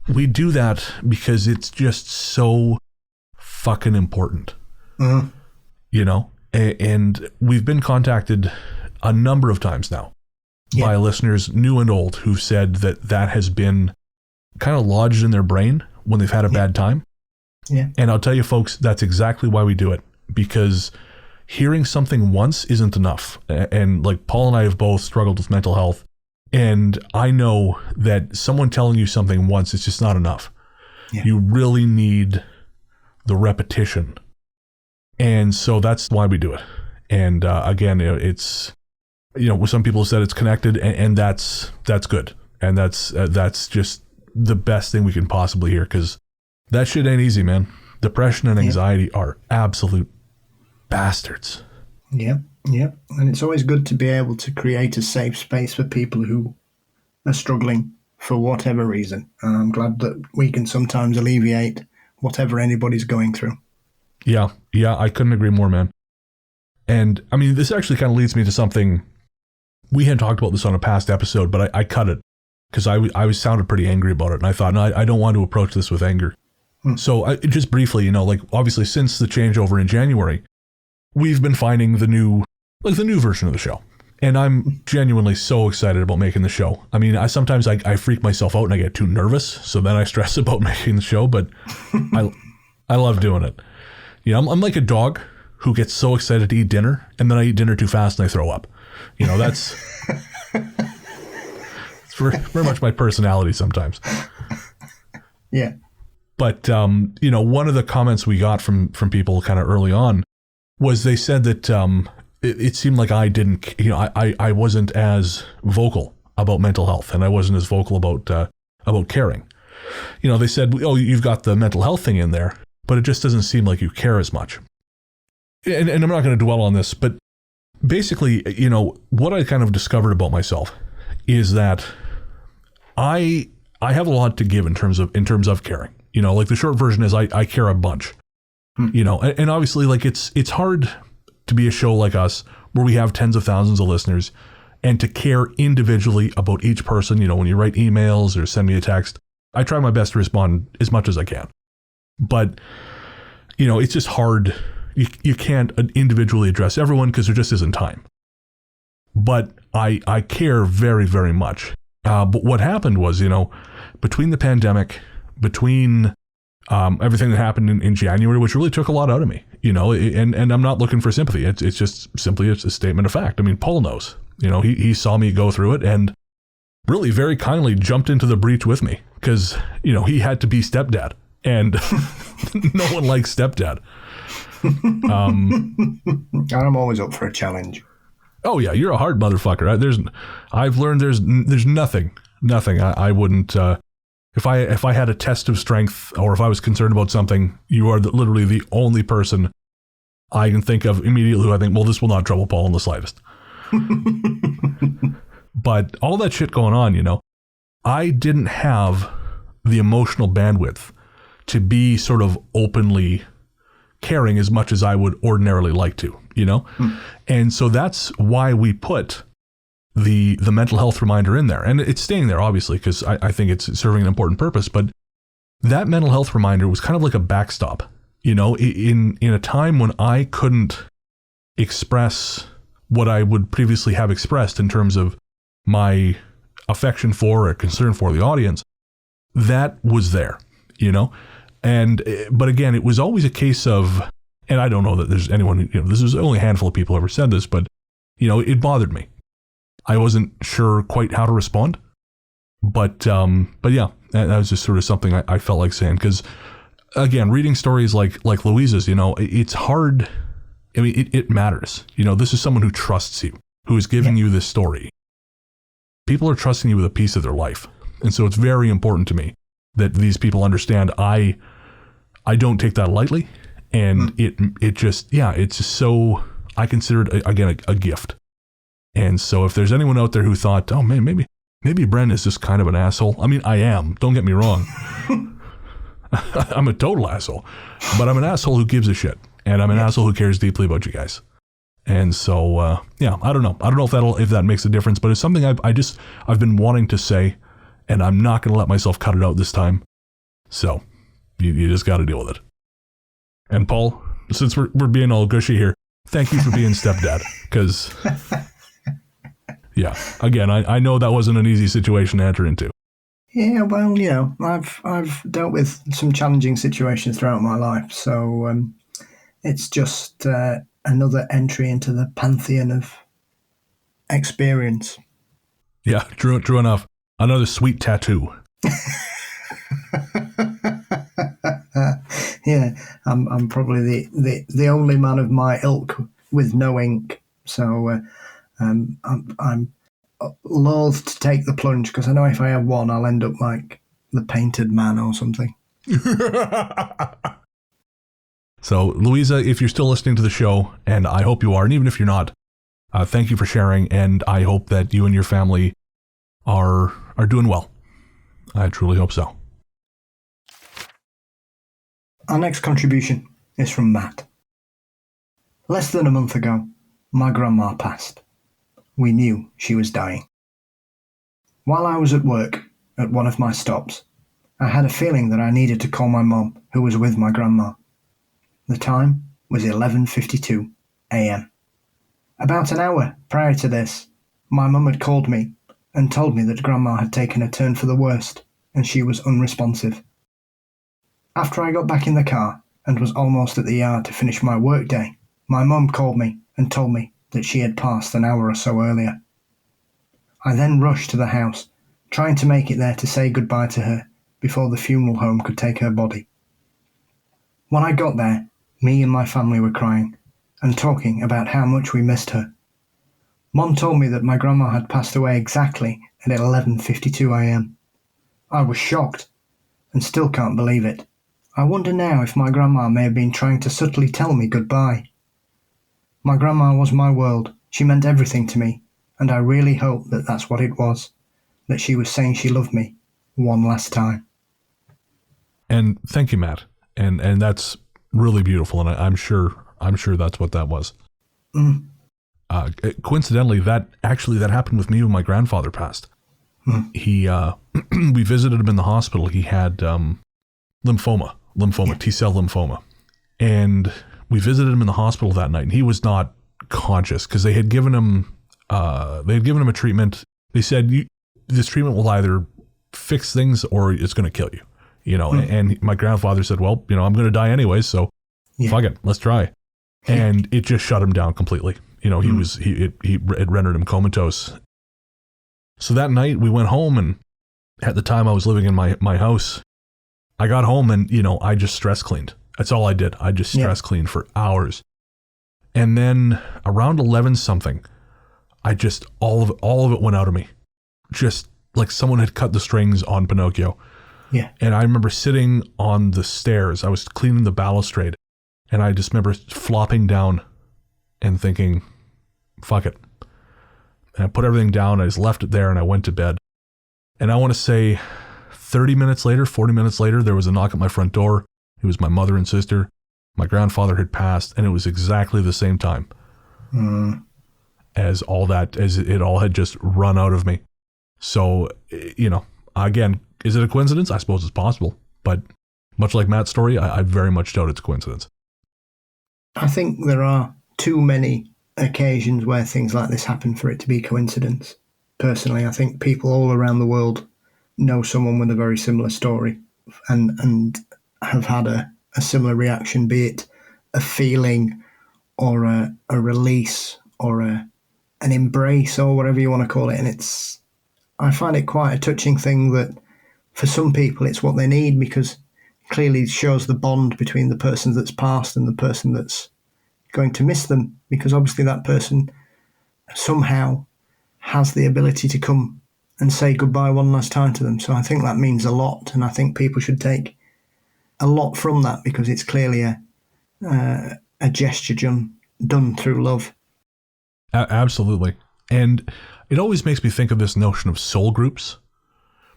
we do that because it's just so fucking important. Mm-hmm. And we've been contacted a number of times now by listeners, new and old, who've said that has been kind of lodged in their brain when they've had a bad time. Yeah. And I'll tell you folks, that's exactly why we do it, because hearing something once isn't enough. And like Paul and I have both struggled with mental health, and I know that someone telling you something once is just not enough. Yeah. You really need the repetition. And so that's why we do it. And again, it's, some people have said it's connected, and that's good. And that's just the best thing we can possibly hear, because that shit ain't easy, man. Depression and anxiety are absolute bastards. Yeah. And it's always good to be able to create a safe space for people who are struggling for whatever reason. And I'm glad that we can sometimes alleviate whatever anybody's going through. Yeah, I couldn't agree more, man. And I mean, this actually kind of leads me to something. We had talked about this on a past episode, but I cut it because I was sounded pretty angry about it. And I thought, no, I don't want to approach this with anger. So just briefly, obviously since the changeover in January, we've been finding the new version of the show. And I'm genuinely so excited about making the show. I mean, sometimes I freak myself out and I get too nervous. So then I stress about making the show, but I love doing it. I'm like a dog who gets so excited to eat dinner, and then I eat dinner too fast and I throw up. That's it's very much my personality sometimes. Yeah. But, one of the comments we got from people kind of early on was they said that it seemed like I didn't, I wasn't as vocal about mental health, and I wasn't as vocal about caring. They said, oh, you've got the mental health thing in there, but it just doesn't seem like you care as much. And I'm not going to dwell on this, but basically, what I kind of discovered about myself is that I have a lot to give in terms of caring. You know, like the short version is I care a bunch. You know, and obviously, like it's hard to be a show like us where we have tens of thousands of listeners and to care individually about each person. You know, when you write emails or send me a text, I try my best to respond as much as I can. But, you know, it's just hard. You can't individually address everyone because there just isn't time. But I care very, very much. But what happened was, you know, between the pandemic, between everything that happened in January, which really took a lot out of me, you know, and I'm not looking for sympathy. It's just simply it's a statement of fact. I mean, Paul knows, you know, he saw me go through it and really very kindly jumped into the breach with me because, you know, he had to be stepdad and no one likes stepdad. I'm always up for a challenge. Oh yeah, you're a hard motherfucker. I've learned there's nothing I wouldn't. If I had a test of strength or if I was concerned about something, you are literally the only person I can think of immediately who I think, well, this will not trouble Paul in the slightest. But all that shit going on, you know, I didn't have the emotional bandwidth to be sort of openly caring as much as I would ordinarily like to, you know? And so that's why we put the mental health reminder in there. And it's staying there, obviously, because I think it's serving an important purpose. But that mental health reminder was kind of like a backstop, you know, in a time when I couldn't express what I would previously have expressed in terms of my affection for or concern for the audience. That was there, you know? But again, it was always a case of, and I don't know that there's anyone, you know, this is only a handful of people ever said this, but, you know, it bothered me. I wasn't sure quite how to respond, but yeah, that was just sort of something I felt like saying, because again, reading stories like Louisa's, you know, it's hard. I mean, it matters. You know, this is someone who trusts you, who is giving you this story. People are trusting you with a piece of their life. And so it's very important to me that these people understand I don't take that lightly. And it just, yeah, it's just so, I consider it, again, a gift. And so if there's anyone out there who thought, oh man, maybe Bren is just kind of an asshole. I mean, I am, don't get me wrong. I'm a total asshole, but I'm an asshole who gives a shit. And I'm an asshole who cares deeply about you guys. And so, yeah, I don't know if that makes a difference, but it's something I've been wanting to say, and I'm not going to let myself cut it out this time. So you just got to deal with it. And Paul, since we're being all gushy here, thank you for being stepdad. Because, yeah, again, I know that wasn't an easy situation to enter into. Yeah, well, you know, I've dealt with some challenging situations throughout my life, so it's just another entry into the pantheon of experience. Yeah, true enough. Another sweet tattoo. Yeah, I'm probably the only man of my ilk with no ink, so I'm loath to take the plunge because I know if I have one, I'll end up like the Painted Man or something. So, Louisa, if you're still listening to the show, and I hope you are, and even if you're not, thank you for sharing, and I hope that you and your family are doing well. I truly hope so. Our next contribution is from Matt. Less than a month ago, my grandma passed. We knew she was dying. While I was at work at one of my stops, I had a feeling that I needed to call my mum, who was with my grandma. The time was 11:52 a.m. About an hour prior to this, my mum had called me and told me that Grandma had taken a turn for the worst and she was unresponsive. After I got back in the car and was almost at the yard to finish my workday, my mum called me and told me that she had passed an hour or so earlier. I then rushed to the house, trying to make it there to say goodbye to her before the funeral home could take her body. When I got there, me and my family were crying and talking about how much we missed her. Mum told me that my grandma had passed away exactly at 11:52 a.m. I was shocked and still can't believe it. I wonder now if my grandma may have been trying to subtly tell me goodbye. My grandma was my world. She meant everything to me, and I really hope that that's what it was. that she was saying she loved me one last time. And thank you, Matt. And that's really beautiful. And I'm sure that's what that was. Mm. Coincidentally, that happened with me when my grandfather passed. He, we visited him in the hospital. He had lymphoma, T-cell lymphoma. And we visited him in the hospital that night, and he was not conscious because they had given him a treatment. They said, this treatment will either fix things or it's going to kill you, and my grandfather said, well, I'm going to die anyway. So fuck it, let's try. And it just shut him down completely. It rendered him comatose. So that night we went home, and at the time I was living in my house, I got home and, I just stress cleaned. That's all I did. I just stress cleaned for hours. And then around 11 something, all of it went out of me. Just like someone had cut the strings on Pinocchio. Yeah. And I remember sitting on the stairs. I was cleaning the balustrade, and I just remember flopping down and thinking, fuck it. And I put everything down. I just left it there and I went to bed. And I want to say 40 minutes later, there was a knock at my front door. It was my mother and sister. My grandfather had passed, and it was exactly the same time as it all had just run out of me. So, again, is it a coincidence? I suppose it's possible. But much like Matt's story, I very much doubt it's a coincidence. I think there are too many occasions where things like this happen for it to be coincidence. Personally, I think people all around the world know someone with a very similar story and have had a similar reaction, be it a feeling or a release or an embrace or whatever you want to call it. And I find it quite a touching thing that for some people it's what they need, because clearly it shows the bond between the person that's passed and the person that's going to miss them, because obviously that person somehow has the ability to come and say goodbye one last time to them. So I think that means a lot, and I think people should take a lot from that, because it's clearly a gesture done through love. Absolutely. And it always makes me think of this notion of soul groups.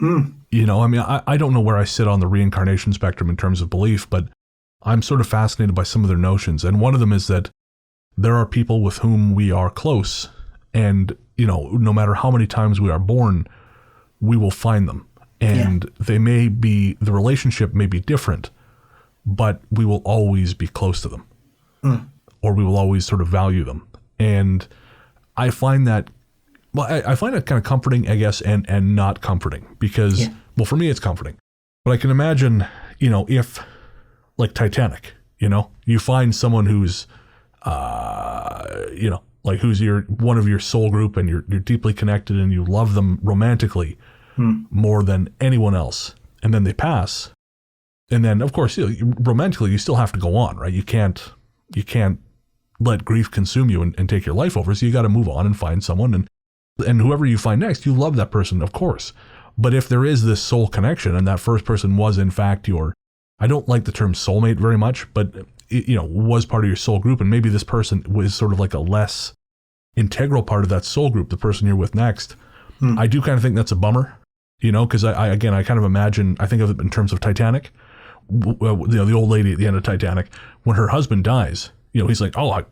I don't know where I sit on the reincarnation spectrum in terms of belief, but I'm sort of fascinated by some of their notions. And one of them is that there are people with whom we are close, and, no matter how many times we are born, we will find them. And the relationship may be different, but we will always be close to them, or we will always sort of value them. And I find that, I find it kind of comforting, I guess, and not comforting, because, well, for me, it's comforting. But I can imagine, if, like Titanic, you find someone who's, who's one of your soul group, and you're deeply connected and you love them romantically more than anyone else. And then they pass. And then, of course, romantically, you still have to go on, right? You can't let grief consume you and take your life over. So you got to move on and find someone, and whoever you find next, you love that person, of course. But if there is this soul connection, and that first person was in fact I don't like the term soulmate very much, but was part of your soul group, and maybe this person was sort of like a less integral part of that soul group, the person you're with next. I do kind of think that's a bummer, because I kind of imagine, I think of it in terms of Titanic. The old lady at the end of Titanic, when her husband dies, he's like, oh,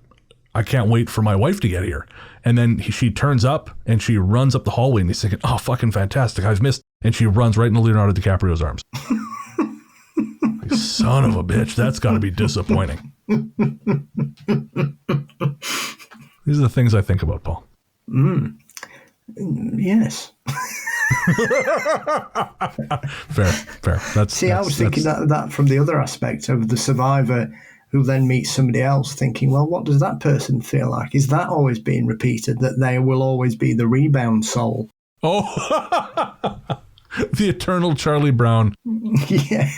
I can't wait for my wife to get here. And then she turns up and she runs up the hallway, and he's thinking, oh, fucking fantastic, I've missed. And she runs right into Leonardo DiCaprio's arms. Like, son of a bitch, that's got to be disappointing. These are the things I think about, Paul. Yes. Fair. I was thinking that from the other aspect of the survivor who then meets somebody else, thinking, well, what does that person feel like? Is that always being repeated, that they will always be the rebound soul? Oh, the eternal Charlie Brown. Yeah.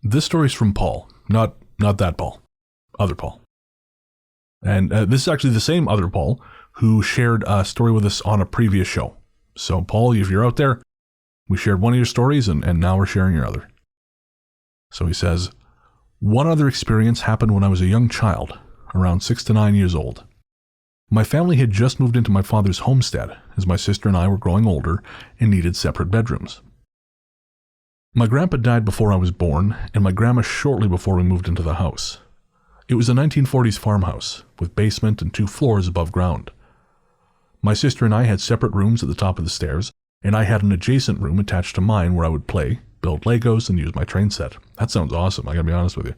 This story's from Paul, not that Paul, other Paul. And this is actually the same other Paul who shared a story with us on a previous show. So, Paul, if you're out there, we shared one of your stories, and now we're sharing your other. So he says, one other experience happened when I was a young child, around 6 to 9 years old. My family had just moved into my father's homestead, as my sister and I were growing older and needed separate bedrooms. My grandpa died before I was born, and my grandma shortly before we moved into the house. It was a 1940s farmhouse, with basement and 2 floors above ground. My sister and I had separate rooms at the top of the stairs, and I had an adjacent room attached to mine where I would play, build Legos, and use my train set. That sounds awesome, I gotta be honest with you.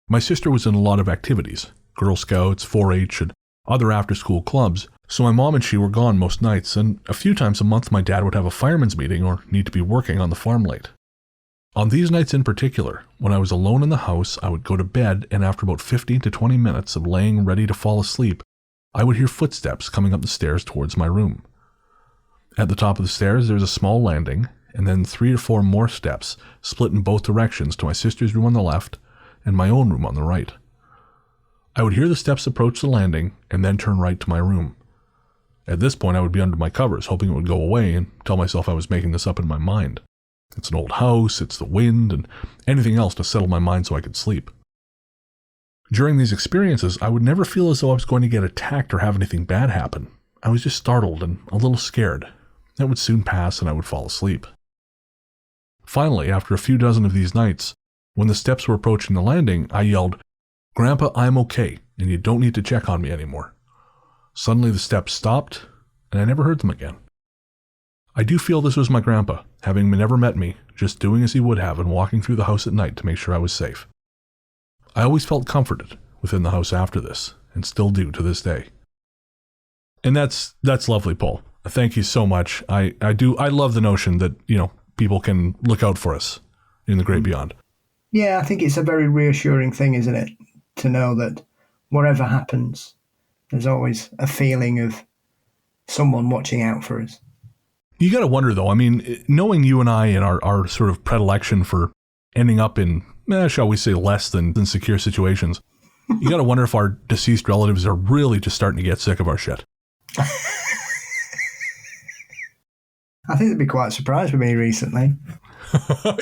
My sister was in a lot of activities, Girl Scouts, 4-H, and other after-school clubs, so my mom and she were gone most nights, and a few times a month my dad would have a fireman's meeting or need to be working on the farm late. On these nights in particular, when I was alone in the house, I would go to bed, and after about 15 to 20 minutes of laying ready to fall asleep, I would hear footsteps coming up the stairs towards my room. At the top of the stairs, there was a small landing, and then 3 or 4 more steps, split in both directions to my sister's room on the left and my own room on the right. I would hear the steps approach the landing and then turn right to my room. At this point, I would be under my covers, hoping it would go away, and tell myself I was making this up in my mind. It's an old house, it's the wind, and anything else to settle my mind so I could sleep. During these experiences, I would never feel as though I was going to get attacked or have anything bad happen. I was just startled and a little scared. That would soon pass and I would fall asleep. Finally, after a few dozen of these nights, when the steps were approaching the landing, I yelled, "Grandpa, I'm okay, and you don't need to check on me anymore." Suddenly the steps stopped, and I never heard them again. I do feel this was my grandpa, having never met me, just doing as he would have and walking through the house at night to make sure I was safe. I always felt comforted within the house after this, and still do to this day. And that's lovely, Paul. Thank you so much. I love the notion that, people can look out for us in the great beyond. Yeah, I think it's a very reassuring thing, isn't it? To know that whatever happens, there's always a feeling of someone watching out for us. You got to wonder, though, knowing you and I and our sort of predilection for ending up in, shall we say, less than secure situations, you got to wonder if our deceased relatives are really just starting to get sick of our shit. I think they'd be quite surprised with me recently.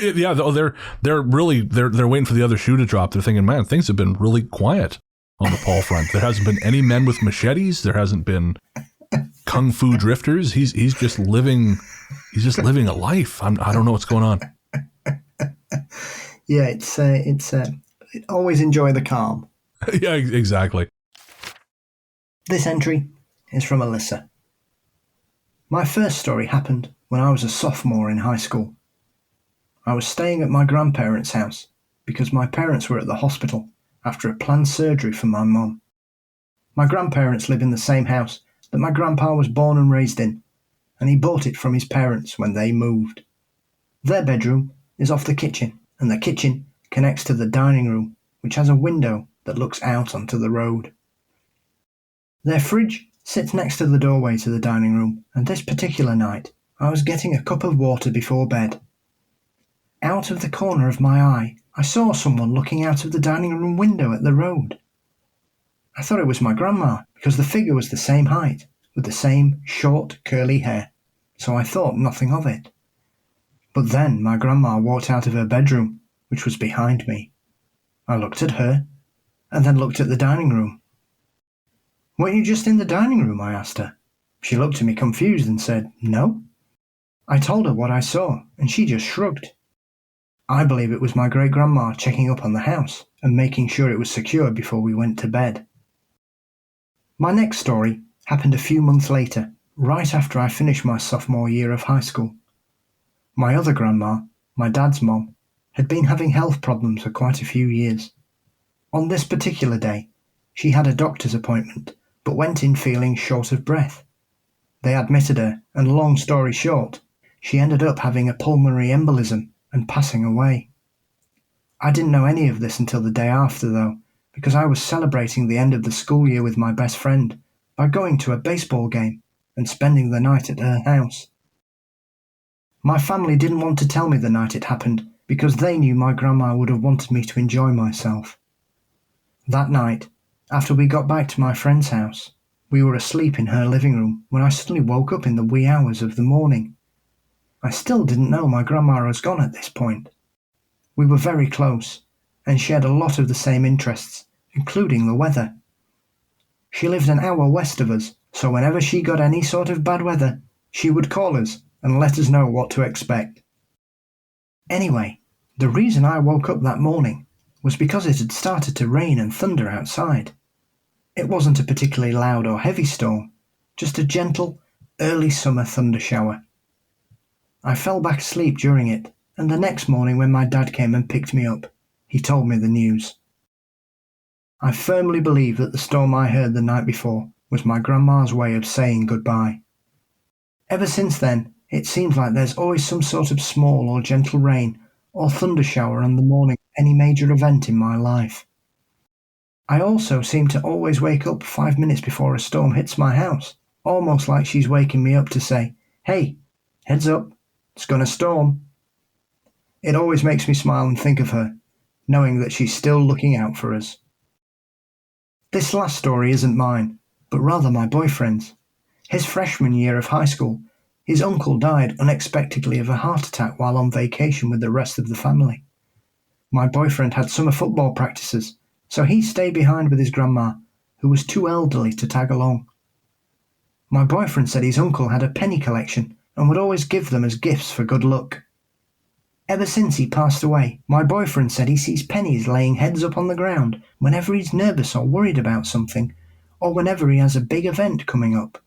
Yeah, they're waiting for the other shoe to drop. They're thinking, man, things have been really quiet on the Paul front. There hasn't been any men with machetes. There hasn't been kung fu drifters. He's just living a life. I don't know what's going on. Yeah, it's always enjoy the calm. Yeah, exactly. This entry is from Alyssa. My first story happened when I was a sophomore in high school. I was staying at my grandparents' house because my parents were at the hospital after a planned surgery for my mum. My grandparents live in the same house that my grandpa was born and raised in, and he bought it from his parents when they moved. Their bedroom is off the kitchen, and the kitchen connects to the dining room, which has a window that looks out onto the road. Their fridge sits next to the doorway to the dining room, and this particular night I was getting a cup of water before bed. Out of the corner of my eye, I saw someone looking out of the dining room window at the road. I thought it was my grandma, because the figure was the same height, with the same short curly hair, so I thought nothing of it. But then my grandma walked out of her bedroom, which was behind me. I looked at her, and then looked at the dining room. "Weren't you just in the dining room?" I asked her. She looked at me confused and said, "No." I told her what I saw, and she just shrugged. I believe it was my great-grandma checking up on the house and making sure it was secure before we went to bed. My next story happened a few months later, right after I finished my sophomore year of high school. My other grandma, my dad's mom, had been having health problems for quite a few years. On this particular day, she had a doctor's appointment, but went in feeling short of breath. They admitted her, and long story short, she ended up having a pulmonary embolism and passing away. I didn't know any of this until the day after, though, because I was celebrating the end of the school year with my best friend by going to a baseball game and spending the night at her house. My family didn't want to tell me the night it happened because they knew my grandma would have wanted me to enjoy myself. That night, after we got back to my friend's house, we were asleep in her living room when I suddenly woke up in the wee hours of the morning. I still didn't know my grandma was gone at this point. We were very close and shared a lot of the same interests, including the weather. She lived an hour west of us, so whenever she got any sort of bad weather, she would call us and let us know what to expect. Anyway, the reason I woke up that morning was because it had started to rain and thunder outside. It wasn't a particularly loud or heavy storm, just a gentle, early summer thunder shower. I fell back asleep during it, and the next morning when my dad came and picked me up, he told me the news. I firmly believe that the storm I heard the night before was my grandma's way of saying goodbye. Ever since then, it seems like there's always some sort of small or gentle rain or thunder shower on the morning of any major event in my life. I also seem to always wake up 5 minutes before a storm hits my house, almost like she's waking me up to say, "Hey, heads up, it's gonna storm." It always makes me smile and think of her, knowing that she's still looking out for us. This last story isn't mine, but rather my boyfriend's. His freshman year of high school, his uncle died unexpectedly of a heart attack while on vacation with the rest of the family. My boyfriend had summer football practices, so he stayed behind with his grandma, who was too elderly to tag along. My boyfriend said his uncle had a penny collection and would always give them as gifts for good luck. Ever since he passed away, my boyfriend said he sees pennies laying heads up on the ground whenever he's nervous or worried about something, or whenever he has a big event coming up.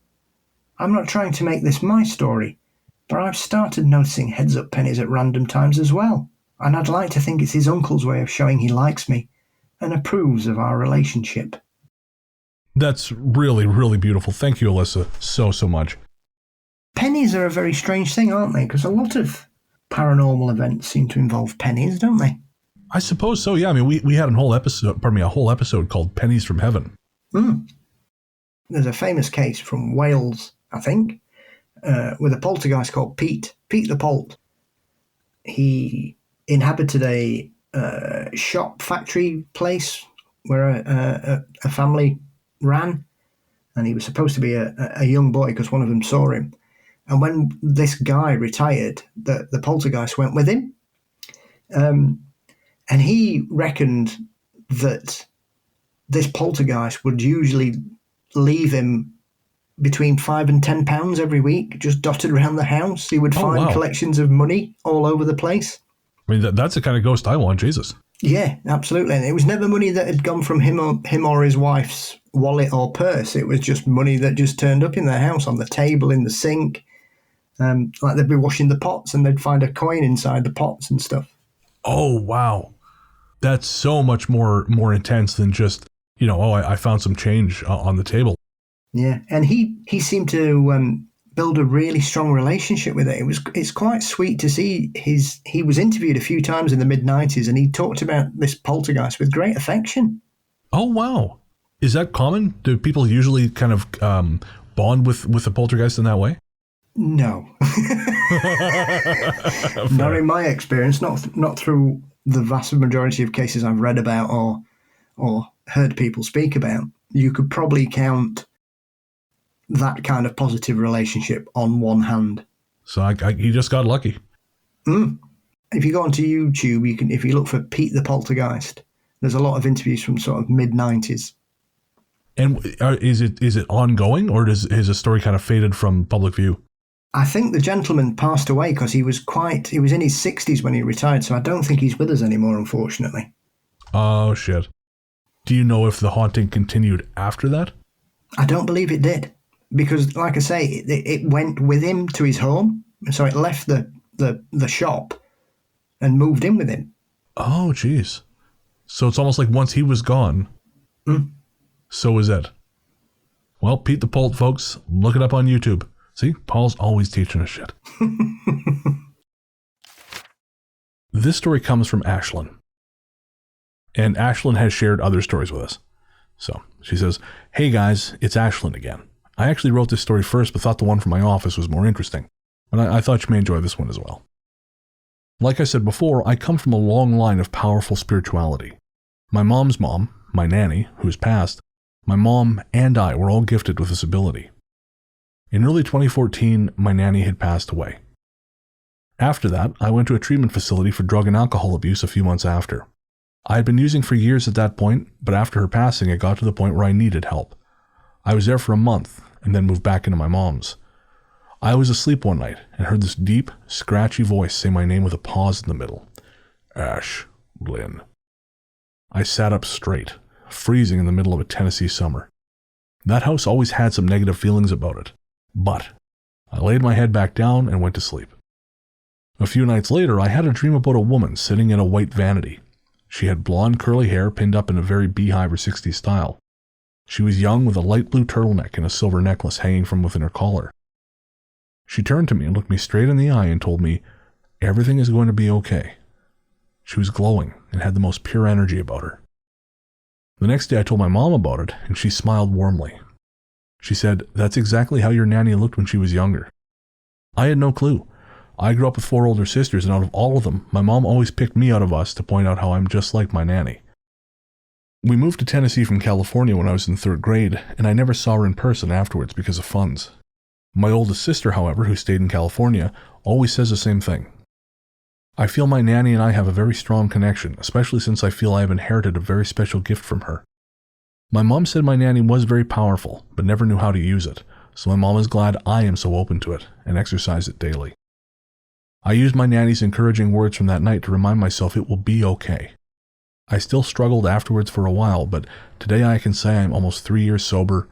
I'm not trying to make this my story, but I've started noticing heads up pennies at random times as well, and I'd like to think it's his uncle's way of showing he likes me and approves of our relationship. That's really, really beautiful. Thank you, Alyssa, so much. Pennies are a very strange thing, aren't they? Because a lot of paranormal events seem to involve pennies, don't they? I suppose so, yeah. I mean, we had a whole episode called Pennies from Heaven. There's a famous case from Wales, I think, with a poltergeist called Pete the Polt. He inhabited a shop factory place where a family ran, and he was supposed to be a young boy because one of them saw him. And when this guy retired, the poltergeist went with him. And he reckoned that this poltergeist would usually leave him between £5 and £10 every week, just dotted around the house. He would find collections of money all over the place. I mean, that's the kind of ghost I want, Jesus. Yeah, absolutely. And it was never money that had gone from him or his wife's wallet or purse. It was just money that just turned up in their house, on the table, in the sink. Like they'd be washing the pots and they'd find a coin inside the pots and stuff. Oh, wow. That's so much more intense than just, I found some change on the table. Yeah, and he seemed to build a really strong relationship with it. It's quite sweet to see he was interviewed a few times in the mid-90s, and he talked about this poltergeist with great affection. Oh, wow. Is that common? Do people usually kind of bond with a poltergeist in that way? No. Not in my experience, not through the vast majority of cases I've read about or heard people speak about. You could probably count that kind of positive relationship on one hand. So you just got lucky. If you go onto YouTube, if you look for Pete the Poltergeist, there's a lot of interviews from sort of mid-90s. And is it ongoing, or has the story kind of faded from public view? I think the gentleman passed away because he was in his 60s when he retired, so I don't think he's with us anymore, unfortunately. Oh, shit. Do you know if the haunting continued after that? I don't believe it did, because, like I say, it went with him to his home, so it left the shop and moved in with him. Oh, jeez. So it's almost like once he was gone, so was it. Well, Pete the Polt, folks, look it up on YouTube. See, Paul's always teaching us shit. This story comes from Ashlyn. And Ashlyn has shared other stories with us. So she says, "Hey guys, it's Ashlyn again. I actually wrote this story first, but thought the one from my office was more interesting. And I thought you may enjoy this one as well. Like I said before, I come from a long line of powerful spirituality. My mom's mom, my nanny, who's passed, my mom and I were all gifted with this ability. In early 2014, my nanny had passed away. After that, I went to a treatment facility for drug and alcohol abuse a few months after. I had been using for years at that point, but after her passing, it got to the point where I needed help. I was there for a month and then moved back into my mom's. I was asleep one night and heard this deep, scratchy voice say my name with a pause in the middle. Ash Lynn. I sat up straight, freezing in the middle of a Tennessee summer. That house always had some negative feelings about it, but I laid my head back down and went to sleep. A few nights later, I had a dream about a woman sitting in a white vanity. She had blonde curly hair pinned up in a very beehive or 60s style. She was young with a light blue turtleneck and a silver necklace hanging from within her collar. She turned to me and looked me straight in the eye and told me, everything is going to be okay. She was glowing and had the most pure energy about her. The next day I told my mom about it and she smiled warmly. She said, that's exactly how your nanny looked when she was younger. I had no clue. I grew up with 4 older sisters and out of all of them, my mom always picked me out of us to point out how I'm just like my nanny. We moved to Tennessee from California when I was in 3rd grade, and I never saw her in person afterwards because of funds. My oldest sister, however, who stayed in California, always says the same thing. I feel my nanny and I have a very strong connection, especially since I feel I have inherited a very special gift from her. My mom said my nanny was very powerful, but never knew how to use it, so my mom is glad I am so open to it and exercise it daily. I used my nanny's encouraging words from that night to remind myself it will be okay. I still struggled afterwards for a while, but today I can say I'm almost 3 years sober,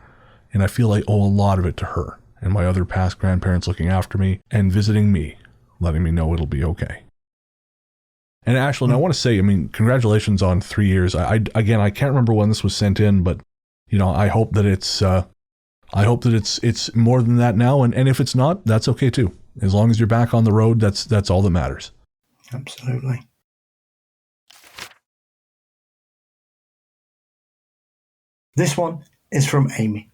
and I feel I owe a lot of it to her and my other past grandparents looking after me and visiting me, letting me know it'll be okay. And Ashlyn, I want to say, congratulations on 3 years. I can't remember when this was sent in, but I hope that it's more than that now, and if it's not, that's okay too. As long as you're back on the road, that's all that matters. Absolutely. This one is from Amy.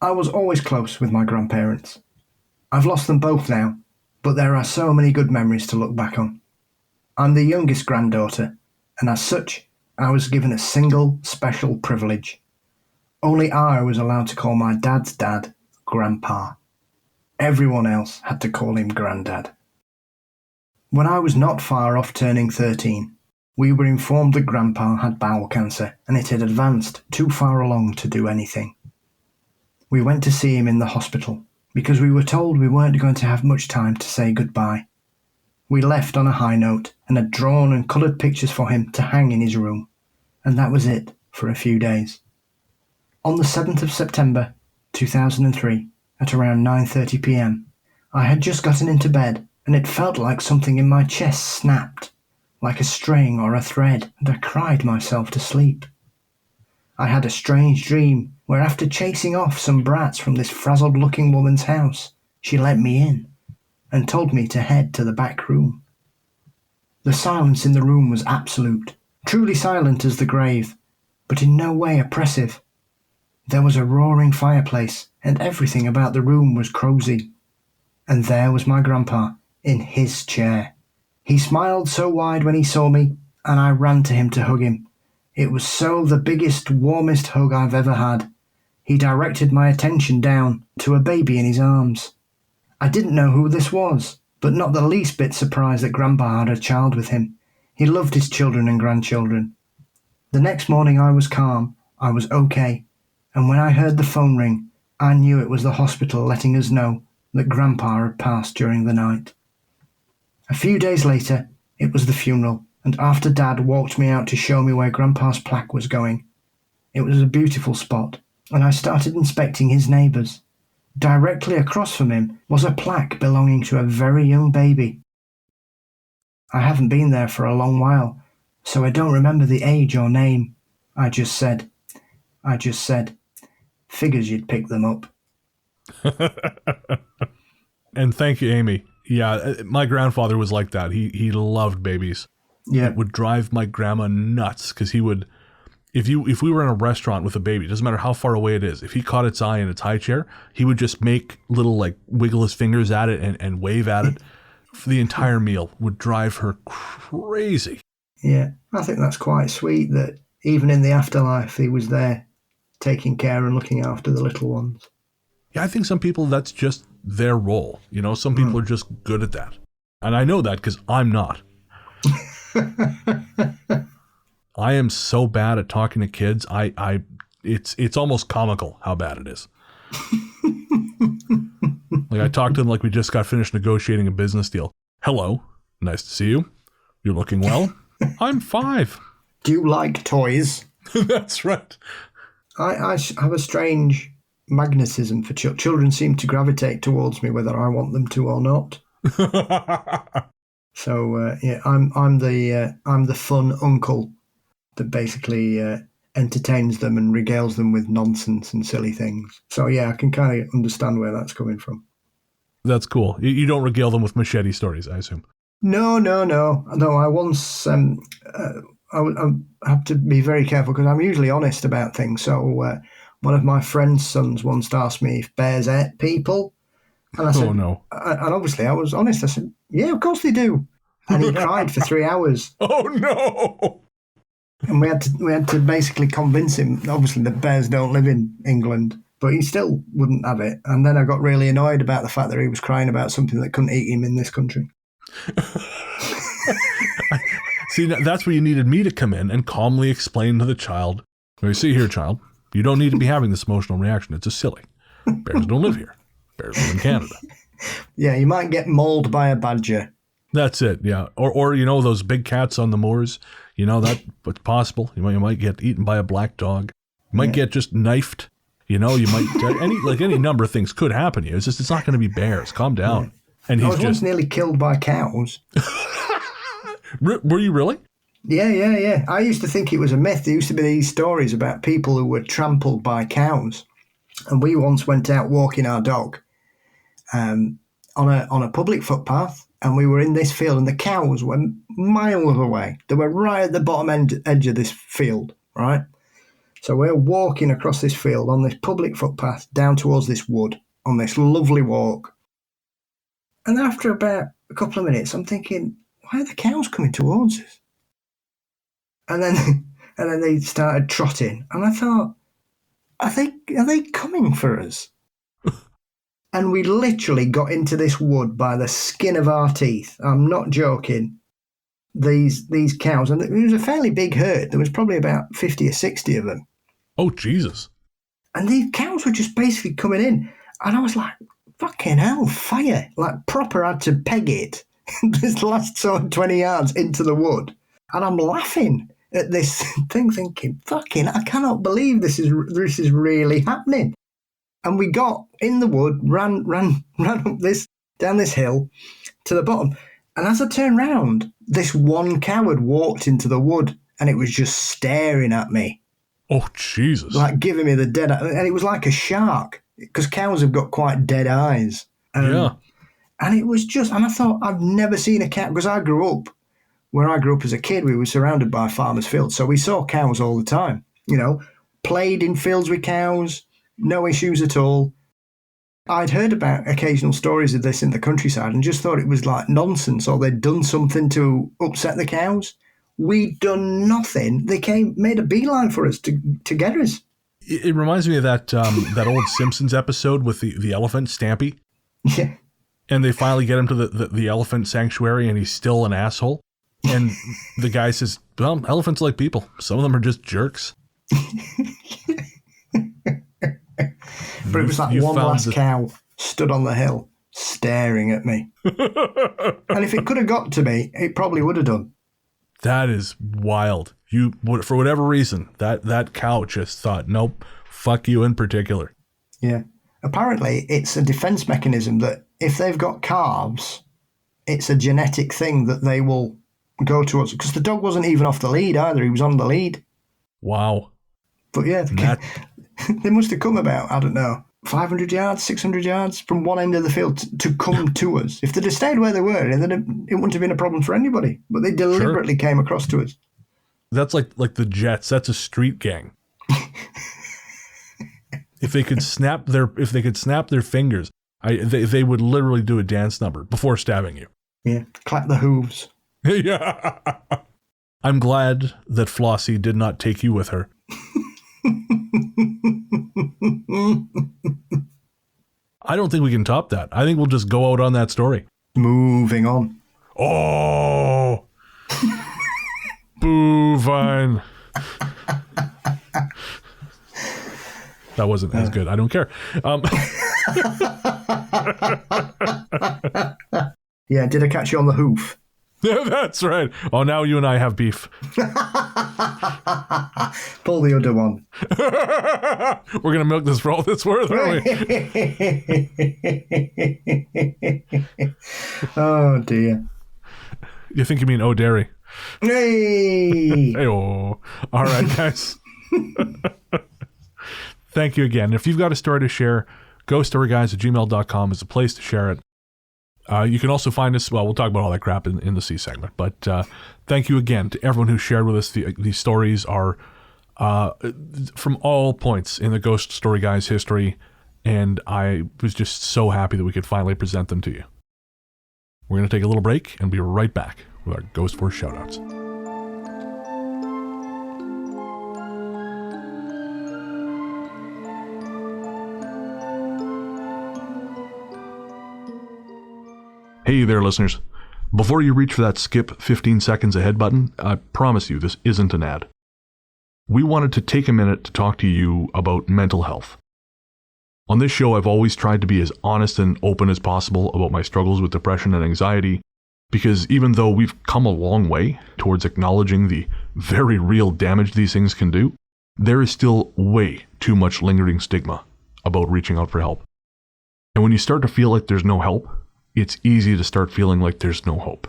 I was always close with my grandparents. I've lost them both now, but there are so many good memories to look back on. I'm the youngest granddaughter, and as such, I was given a single special privilege. Only I was allowed to call my dad's dad Grandpa. Everyone else had to call him Grandad. When I was not far off turning 13, we were informed that Grandpa had bowel cancer and it had advanced too far along to do anything. We went to see him in the hospital because we were told we weren't going to have much time to say goodbye. We left on a high note and had drawn and coloured pictures for him to hang in his room, and that was it for a few days. On the 7th of September 2003, at around 9:30 p.m, I had just gotten into bed and it felt like something in my chest snapped, like a string or a thread, and I cried myself to sleep. I had a strange dream where after chasing off some brats from this frazzled-looking woman's house, she let me in and told me to head to the back room. The silence in the room was absolute, truly silent as the grave, but in no way oppressive. There was a roaring fireplace, and everything about the room was cosy. And there was my grandpa, in his chair. He smiled so wide when he saw me, and I ran to him to hug him. It was so the biggest, warmest hug I've ever had. He directed my attention down to a baby in his arms. I didn't know who this was, but not the least bit surprised that Grandpa had a child with him. He loved his children and grandchildren. The next morning I was calm, I was okay, and when I heard the phone ring, I knew it was the hospital letting us know that Grandpa had passed during the night. A few days later, it was the funeral, and after Dad walked me out to show me where Grandpa's plaque was going. It was a beautiful spot, and I started inspecting his neighbours. Directly across from him was a plaque belonging to a very young baby. I haven't been there for a long while, so I don't remember the age or name. I just said, figures you'd pick them up. And thank you, Amy. Yeah, my grandfather was like that. He loved babies. Yeah. It would drive my grandma nuts because he would, if we were in a restaurant with a baby, it doesn't matter how far away it is, if he caught its eye in its high chair, he would just make little wiggle his fingers at it and wave at it. For the entire meal would drive her crazy. Yeah, I think that's quite sweet that even in the afterlife he was there taking care and looking after the little ones. Yeah, I think some people, that's just their role. Some people are just good at that. And I know that because I'm not. I am so bad at talking to kids. I it's almost comical how bad it is. Like I talked to them like we just got finished negotiating a business deal. Hello, nice to see you. You're looking well. I'm 5. Do you like toys? That's right. I have a strange magnetism for children. Children seem to gravitate towards me whether I want them to or not. So yeah, I'm the fun uncle that basically entertains them and regales them with nonsense and silly things. So yeah, I can kind of understand where that's coming from. That's cool. You don't regale them with machete stories, I assume. No. I once I have to be very careful because I'm usually honest about things. So one of my friend's sons once asked me if bears ate people. And I said, oh, no. And obviously I was honest. I said, yeah, of course they do. And he cried for 3 hours. Oh, no. And we had to basically convince him, obviously, that bears don't live in England. But he still wouldn't have it. And then I got really annoyed about the fact that he was crying about something that couldn't eat him in this country. See, that's where you needed me to come in and calmly explain to the child, see here, child, you don't need to be having this emotional reaction. It's just silly. Bears don't live here. Bears live in Canada. Yeah, you might get mauled by a badger. That's it, yeah. Or you know, those big cats on the moors, you know, that's possible. You might get eaten by a black dog. You might get just knifed. You know, you might, any number of things could happen to you. It's not going to be bears. Calm down. Yeah. And I was once nearly killed by cows. Were you really? Yeah. I used to think it was a myth. There used to be these stories about people who were trampled by cows. And we once went out walking our dog on a public footpath, and we were in this field, and the cows were miles away. They were right at the bottom edge of this field, right? So we're walking across this field on this public footpath down towards this wood on this lovely walk. And after about a couple of minutes, I'm thinking, why are the cows coming towards us? And then they started trotting, and I thought, are they coming for us? And we literally got into this wood by the skin of our teeth. I'm not joking. These cows, and it was a fairly big herd. There was probably about 50 or 60 of them. Oh, Jesus. And these cows were just basically coming in. And I was like, fucking hell, fire. Like, proper had to peg it this last sort of 20 yards into the wood. And I'm laughing at this thing, thinking, fucking, I cannot believe this is really happening. And we got in the wood, ran up down this hill to the bottom. And as I turned round, this one cow had walked into the wood, and it was just staring at me. Oh, Jesus. Like giving me the dead eye. And it was like a shark, because cows have got quite dead eyes. Yeah. And it was just, and I thought, I've never seen a cow, because where I grew up as a kid, we were surrounded by farmers' fields. So we saw cows all the time, you know, played in fields with cows, no issues at all. I'd heard about occasional stories of this in the countryside and just thought it was like nonsense, or they'd done something to upset the cows. We'd done nothing. They made a beeline for us to get us. It reminds me of that old Simpsons episode with the elephant, Stampy. Yeah. And they finally get him to the elephant sanctuary, and he's still an asshole. And the guy says, well, elephants like people. Some of them are just jerks. But it was like one last cow stood on the hill staring at me. And if it could have got to me, it probably would have done. That is wild. For whatever reason, that cow just thought, nope, fuck you in particular. Yeah. Apparently, it's a defense mechanism that if they've got calves, it's a genetic thing that they will go towards. Because the dog wasn't even off the lead either. He was on the lead. Wow. But yeah, they must have come about, I don't know, 500 yards, 600 yards from one end of the field to come to us. If they'd have stayed where they were, it wouldn't have been a problem for anybody. But they deliberately came across to us. That's like the Jets. That's a street gang. If they could snap their fingers, they would literally do a dance number before stabbing you. Yeah, clap the hooves. Yeah. I'm glad that Flossie did not take you with her. I don't think we can top that. I think we'll just go out on that story. Moving on. Oh. Boo, Vine. That wasn't as good. I don't care. Yeah, did I catch you on the hoof? Yeah, that's right. Oh, now you and I have beef. Pull the other one. We're going to milk this for all it's worth, aren't we? Oh, dear. You think you mean O'Derry? Hey! Hey-oh. All right, guys. Thank you again. If you've got a story to share, ghoststoryguys@gmail.com is the place to share it. You can also find us, well, we'll talk about all that crap in the C segment, but thank you again to everyone who shared with us. These stories are from all points in the Ghost Story Guys history, and I was just so happy that we could finally present them to you. We're going to take a little break and be right back with our Ghost Force shoutouts. Hey there, listeners. Before you reach for that skip 15 seconds ahead button, I promise you this isn't an ad. We wanted to take a minute to talk to you about mental health. On this show, I've always tried to be as honest and open as possible about my struggles with depression and anxiety, because even though we've come a long way towards acknowledging the very real damage these things can do, there is still way too much lingering stigma about reaching out for help. And when you start to feel like there's no help, it's easy to start feeling like there's no hope.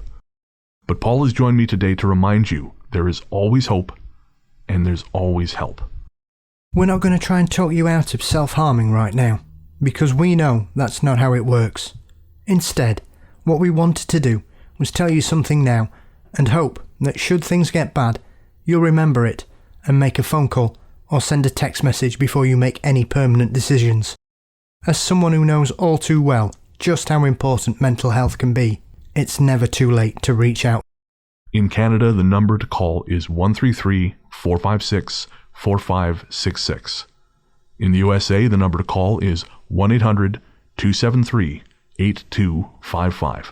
But Paul has joined me today to remind you there is always hope and there's always help. We're not going to try and talk you out of self-harming right now, because we know that's not how it works. Instead, what we wanted to do was tell you something now and hope that should things get bad, you'll remember it and make a phone call or send a text message before you make any permanent decisions. As someone who knows all too well just how important mental health can be, it's never too late to reach out. In Canada, the number to call is 133-456-4566. In the USA, the number to call is 1-800-273-8255.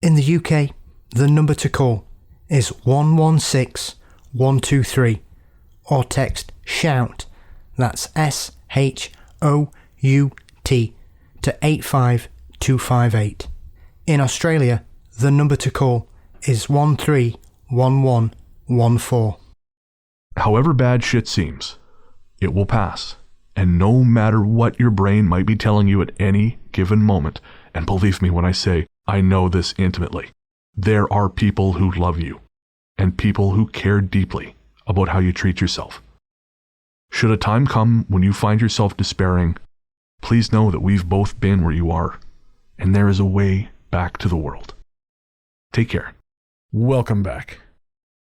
In the UK, the number to call is 116-123 or text SHOUT, that's SHOUT, to 85258. In Australia, the number to call is 131114. However bad shit seems, it will pass. And no matter what your brain might be telling you at any given moment, and believe me when I say I know this intimately, there are people who love you and people who care deeply about how you treat yourself. Should a time come when you find yourself despairing, please know that we've both been where you are, and there is a way back to the world. Take care. Welcome back.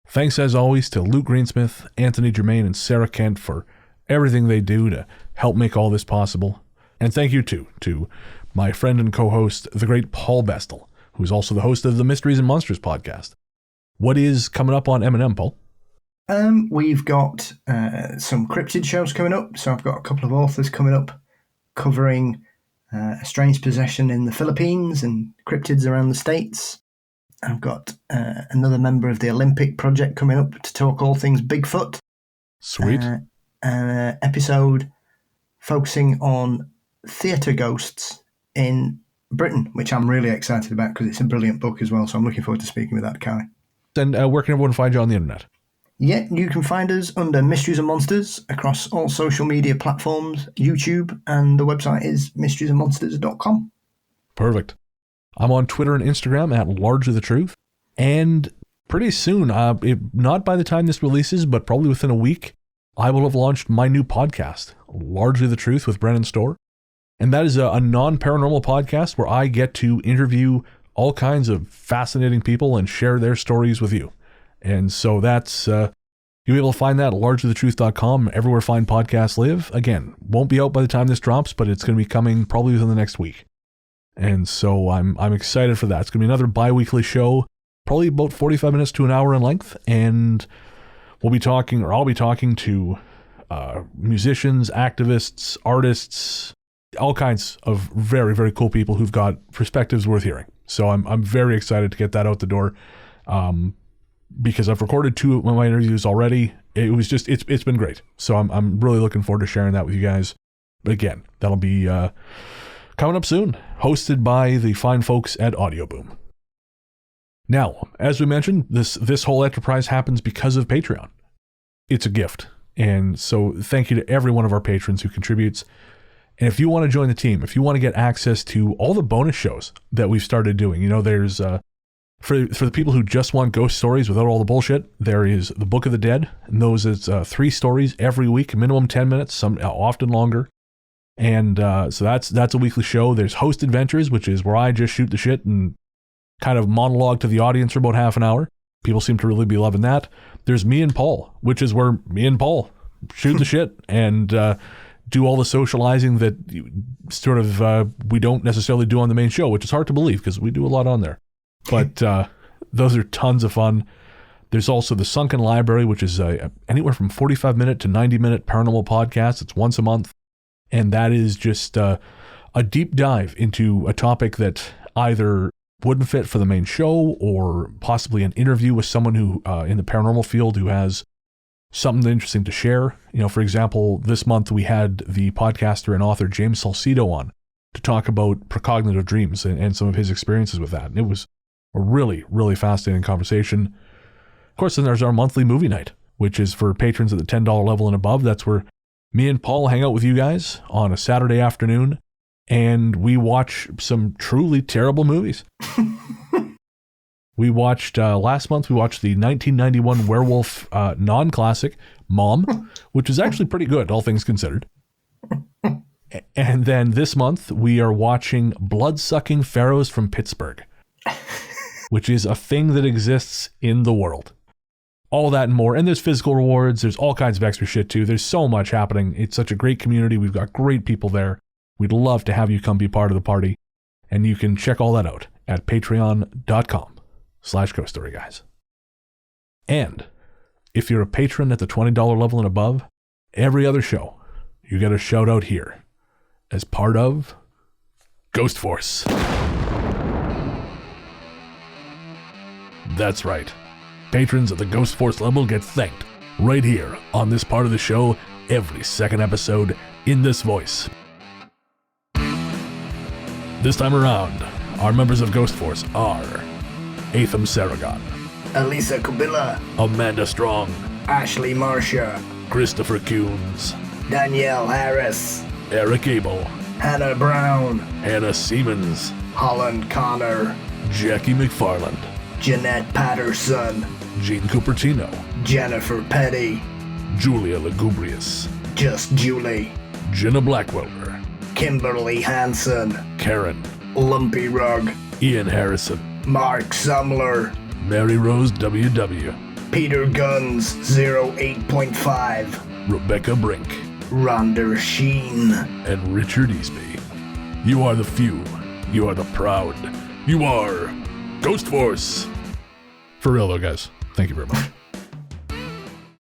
Thanks as always to Luke Greensmith, Anthony Germaine, and Sarah Kent for everything they do to help make all this possible. And thank you too to my friend and co-host, the great Paul Bestall, who's also the host of the Mysteries and Monsters podcast. What is coming up on M&M, Paul? We've got some cryptid shows coming up. So I've got a couple of authors coming up covering a strange possession in the Philippines and cryptids around the States. I've got another member of the Olympic Project coming up to talk all things Bigfoot. Sweet. An episode focusing on theatre ghosts in Britain, which I'm really excited about because it's a brilliant book as well. So I'm looking forward to speaking with that guy. And where can everyone find you on the internet? Yeah, you can find us under Mysteries and Monsters across all social media platforms, YouTube, and the website is mysteriesandmonsters.com. Perfect. I'm on Twitter and Instagram at Largely the Truth. And pretty soon, not by the time this releases, but probably within a week, I will have launched my new podcast, Largely the Truth with Brennan Storr. And that is a non-paranormal podcast where I get to interview all kinds of fascinating people and share their stories with you. And so that's, you'll be able to find that at largelythetruth.com, everywhere fine podcasts live. Again, won't be out by the time this drops, but it's going to be coming probably within the next week. And so I'm excited for that. It's going to be another bi-weekly show, probably about 45 minutes to an hour in length. And I'll be talking to musicians, activists, artists, all kinds of very, very cool people who've got perspectives worth hearing. So I'm very excited to get that out the door. because I've recorded 2 of my interviews already. It was just, it's been great. So I'm really looking forward to sharing that with you guys. But again, that'll be coming up soon, hosted by the fine folks at Audio Boom. Now, as we mentioned, this whole enterprise happens because of Patreon. It's a gift. And so thank you to every one of our patrons who contributes. And if you want to join the team, if you want to get access to all the bonus shows that we've started doing, you know, there's for the people who just want ghost stories without all the bullshit, there is the Book of the Dead, and those is 3 stories every week, minimum 10 minutes, some often longer. And so that's a weekly show. There's Host Adventures, which is where I just shoot the shit and kind of monologue to the audience for about half an hour. People seem to really be loving that. There's Me and Paul, which is where me and Paul shoot the shit and do all the socializing that sort of we don't necessarily do on the main show, which is hard to believe because we do a lot on there. But those are tons of fun. There's also the Sunken Library, which is anywhere from 45-minute to 90-minute paranormal podcast. It's once a month. And that is just a deep dive into a topic that either wouldn't fit for the main show or possibly an interview with someone who in the paranormal field who has something interesting to share. You know, for example, this month we had the podcaster and author James Salcedo on to talk about precognitive dreams and some of his experiences with that. And it was a really, really fascinating conversation. Of course, then there's our monthly movie night, which is for patrons at the $10 level and above. That's where me and Paul hang out with you guys on a Saturday afternoon, and we watch some truly terrible movies. We watched, last month, we watched the 1991 werewolf non-classic, Mom, which is actually pretty good, all things considered. And then this month, we are watching Blood-Sucking Pharaohs from Pittsburgh, which is a thing that exists in the world. All that and more. And there's physical rewards. There's all kinds of extra shit, too. There's so much happening. It's such a great community. We've got great people there. We'd love to have you come be part of the party. And you can check all that out at patreon.com/Ghost Story Guys. And if you're a patron at the $20 level and above, every other show, you get a shout out here as part of Ghost Force. That's right. Patrons at the Ghost Force level get thanked right here on this part of the show every second episode in this voice. This time around, our members of Ghost Force are Atham Saragon, Elisa Kubila, Amanda Strong, Ashley Marcia, Christopher Coons, Danielle Harris, Eric Abel, Hannah Brown, Hannah Siemens, Holland Connor, Jackie McFarland, Jeanette Patterson, Gene Cupertino, Jennifer Petty, Julia Lugubrious, Just Julie, Jenna Blackwelder, Kimberly Hansen, Karen, Lumpy Rug, Ian Harrison, Mark Sumler, Mary Rose WW, Peter Guns 08.5, Rebecca Brink, Rhonda Sheen, and Richard Easby. You are the few. You are the proud. You are Ghost Force. For real though, guys. Thank you very much.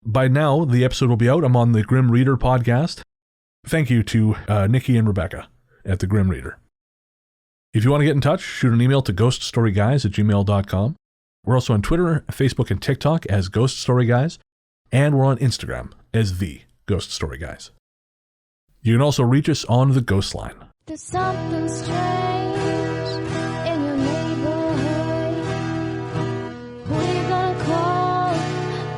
By now, the episode will be out. I'm on the Grim Reader podcast. Thank you to Nikki and Rebecca at the Grim Reader. If you want to get in touch, shoot an email to ghoststoryguys@gmail.com. We're also on Twitter, Facebook, and TikTok as Ghost Story Guys, and we're on Instagram as The Ghost Story Guys. You can also reach us on the Ghost Line. There's something strange in your neighborhood. Who you gonna call?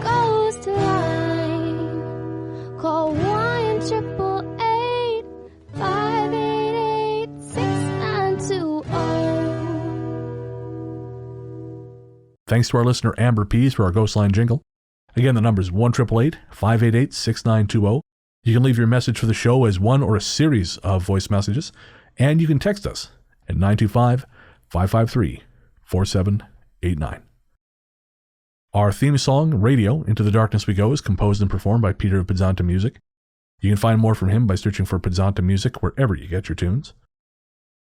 Ghost Line. Call 1-888-588-6920. Thanks to our listener Amber Pease for our Ghost Line jingle. Again, the number is 1-888-588-6920. You can leave your message for the show as one or a series of voice messages, and you can text us at 925-553-4789. Our theme song, Radio, Into the Darkness We Go, is composed and performed by Peter of Podzontommusic. You can find more from him by searching for Podzontommusic wherever you get your tunes.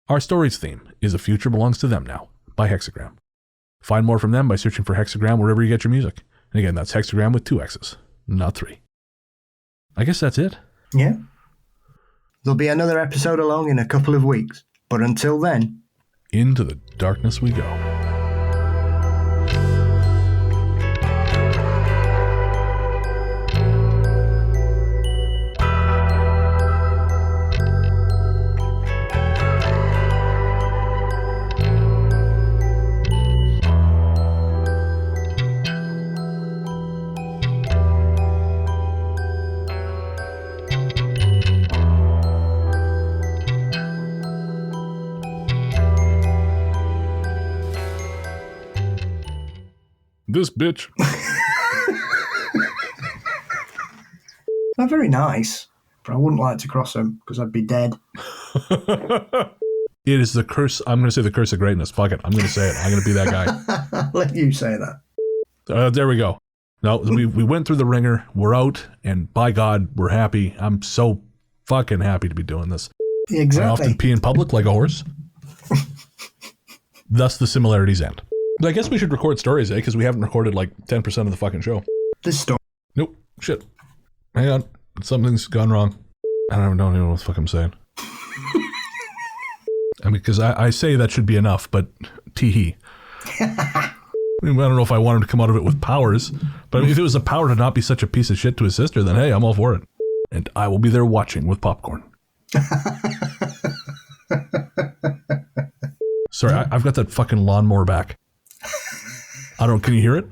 Our stories theme is A Future Belongs to Them Now by Hexxagram. Find more from them by searching for Hexxagram wherever you get your music. And again, that's Hexxagram with 2 X's, not 3. I guess that's it. Yeah. There'll be another episode along in a couple of weeks. But until then, Into the darkness we go. This bitch. They're very nice, but I wouldn't like to cross them because I'd be dead. It is the curse. I'm going to say the curse of greatness. Fuck it. I'm going to say it. I'm going to be that guy. I'll let you say that. There we go. No, we went through the ringer. We're out, and by God, we're happy. I'm so fucking happy to be doing this. Exactly. I often pee in public like a horse. Thus, the similarities end. But I guess we should record stories, eh? Because we haven't recorded like 10% of the fucking show. This story. Nope. Shit. Hang on. Something's gone wrong. I don't even know what the fuck I'm saying. I mean, because I say that should be enough, but tee-hee. I don't know if I want him to come out of it with powers, but if it was a power to not be such a piece of shit to his sister, then hey, I'm all for it. And I will be there watching with popcorn. Sorry, I've got that fucking lawnmower back. Can you hear it?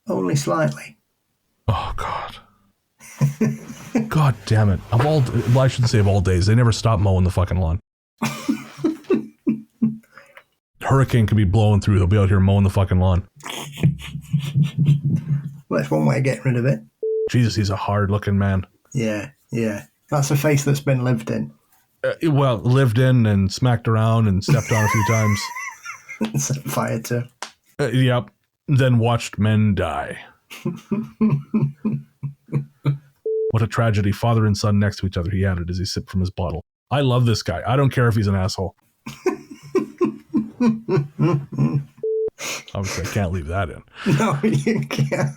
Only slightly. Oh, God. God damn it. I shouldn't say of all days. They never stop mowing the fucking lawn. Hurricane could be blowing through. They'll be out here mowing the fucking lawn. Well, that's one way of getting rid of it. Jesus, he's a hard-looking man. Yeah. That's a face that's been lived in. Well, lived in and smacked around and stepped on a few times. Set fire to. Yep. Then watched men die. What a tragedy. Father and son next to each other, he added as he sipped from his bottle. I love this guy. I don't care if he's an asshole. Obviously, I can't leave that in. No, you can't.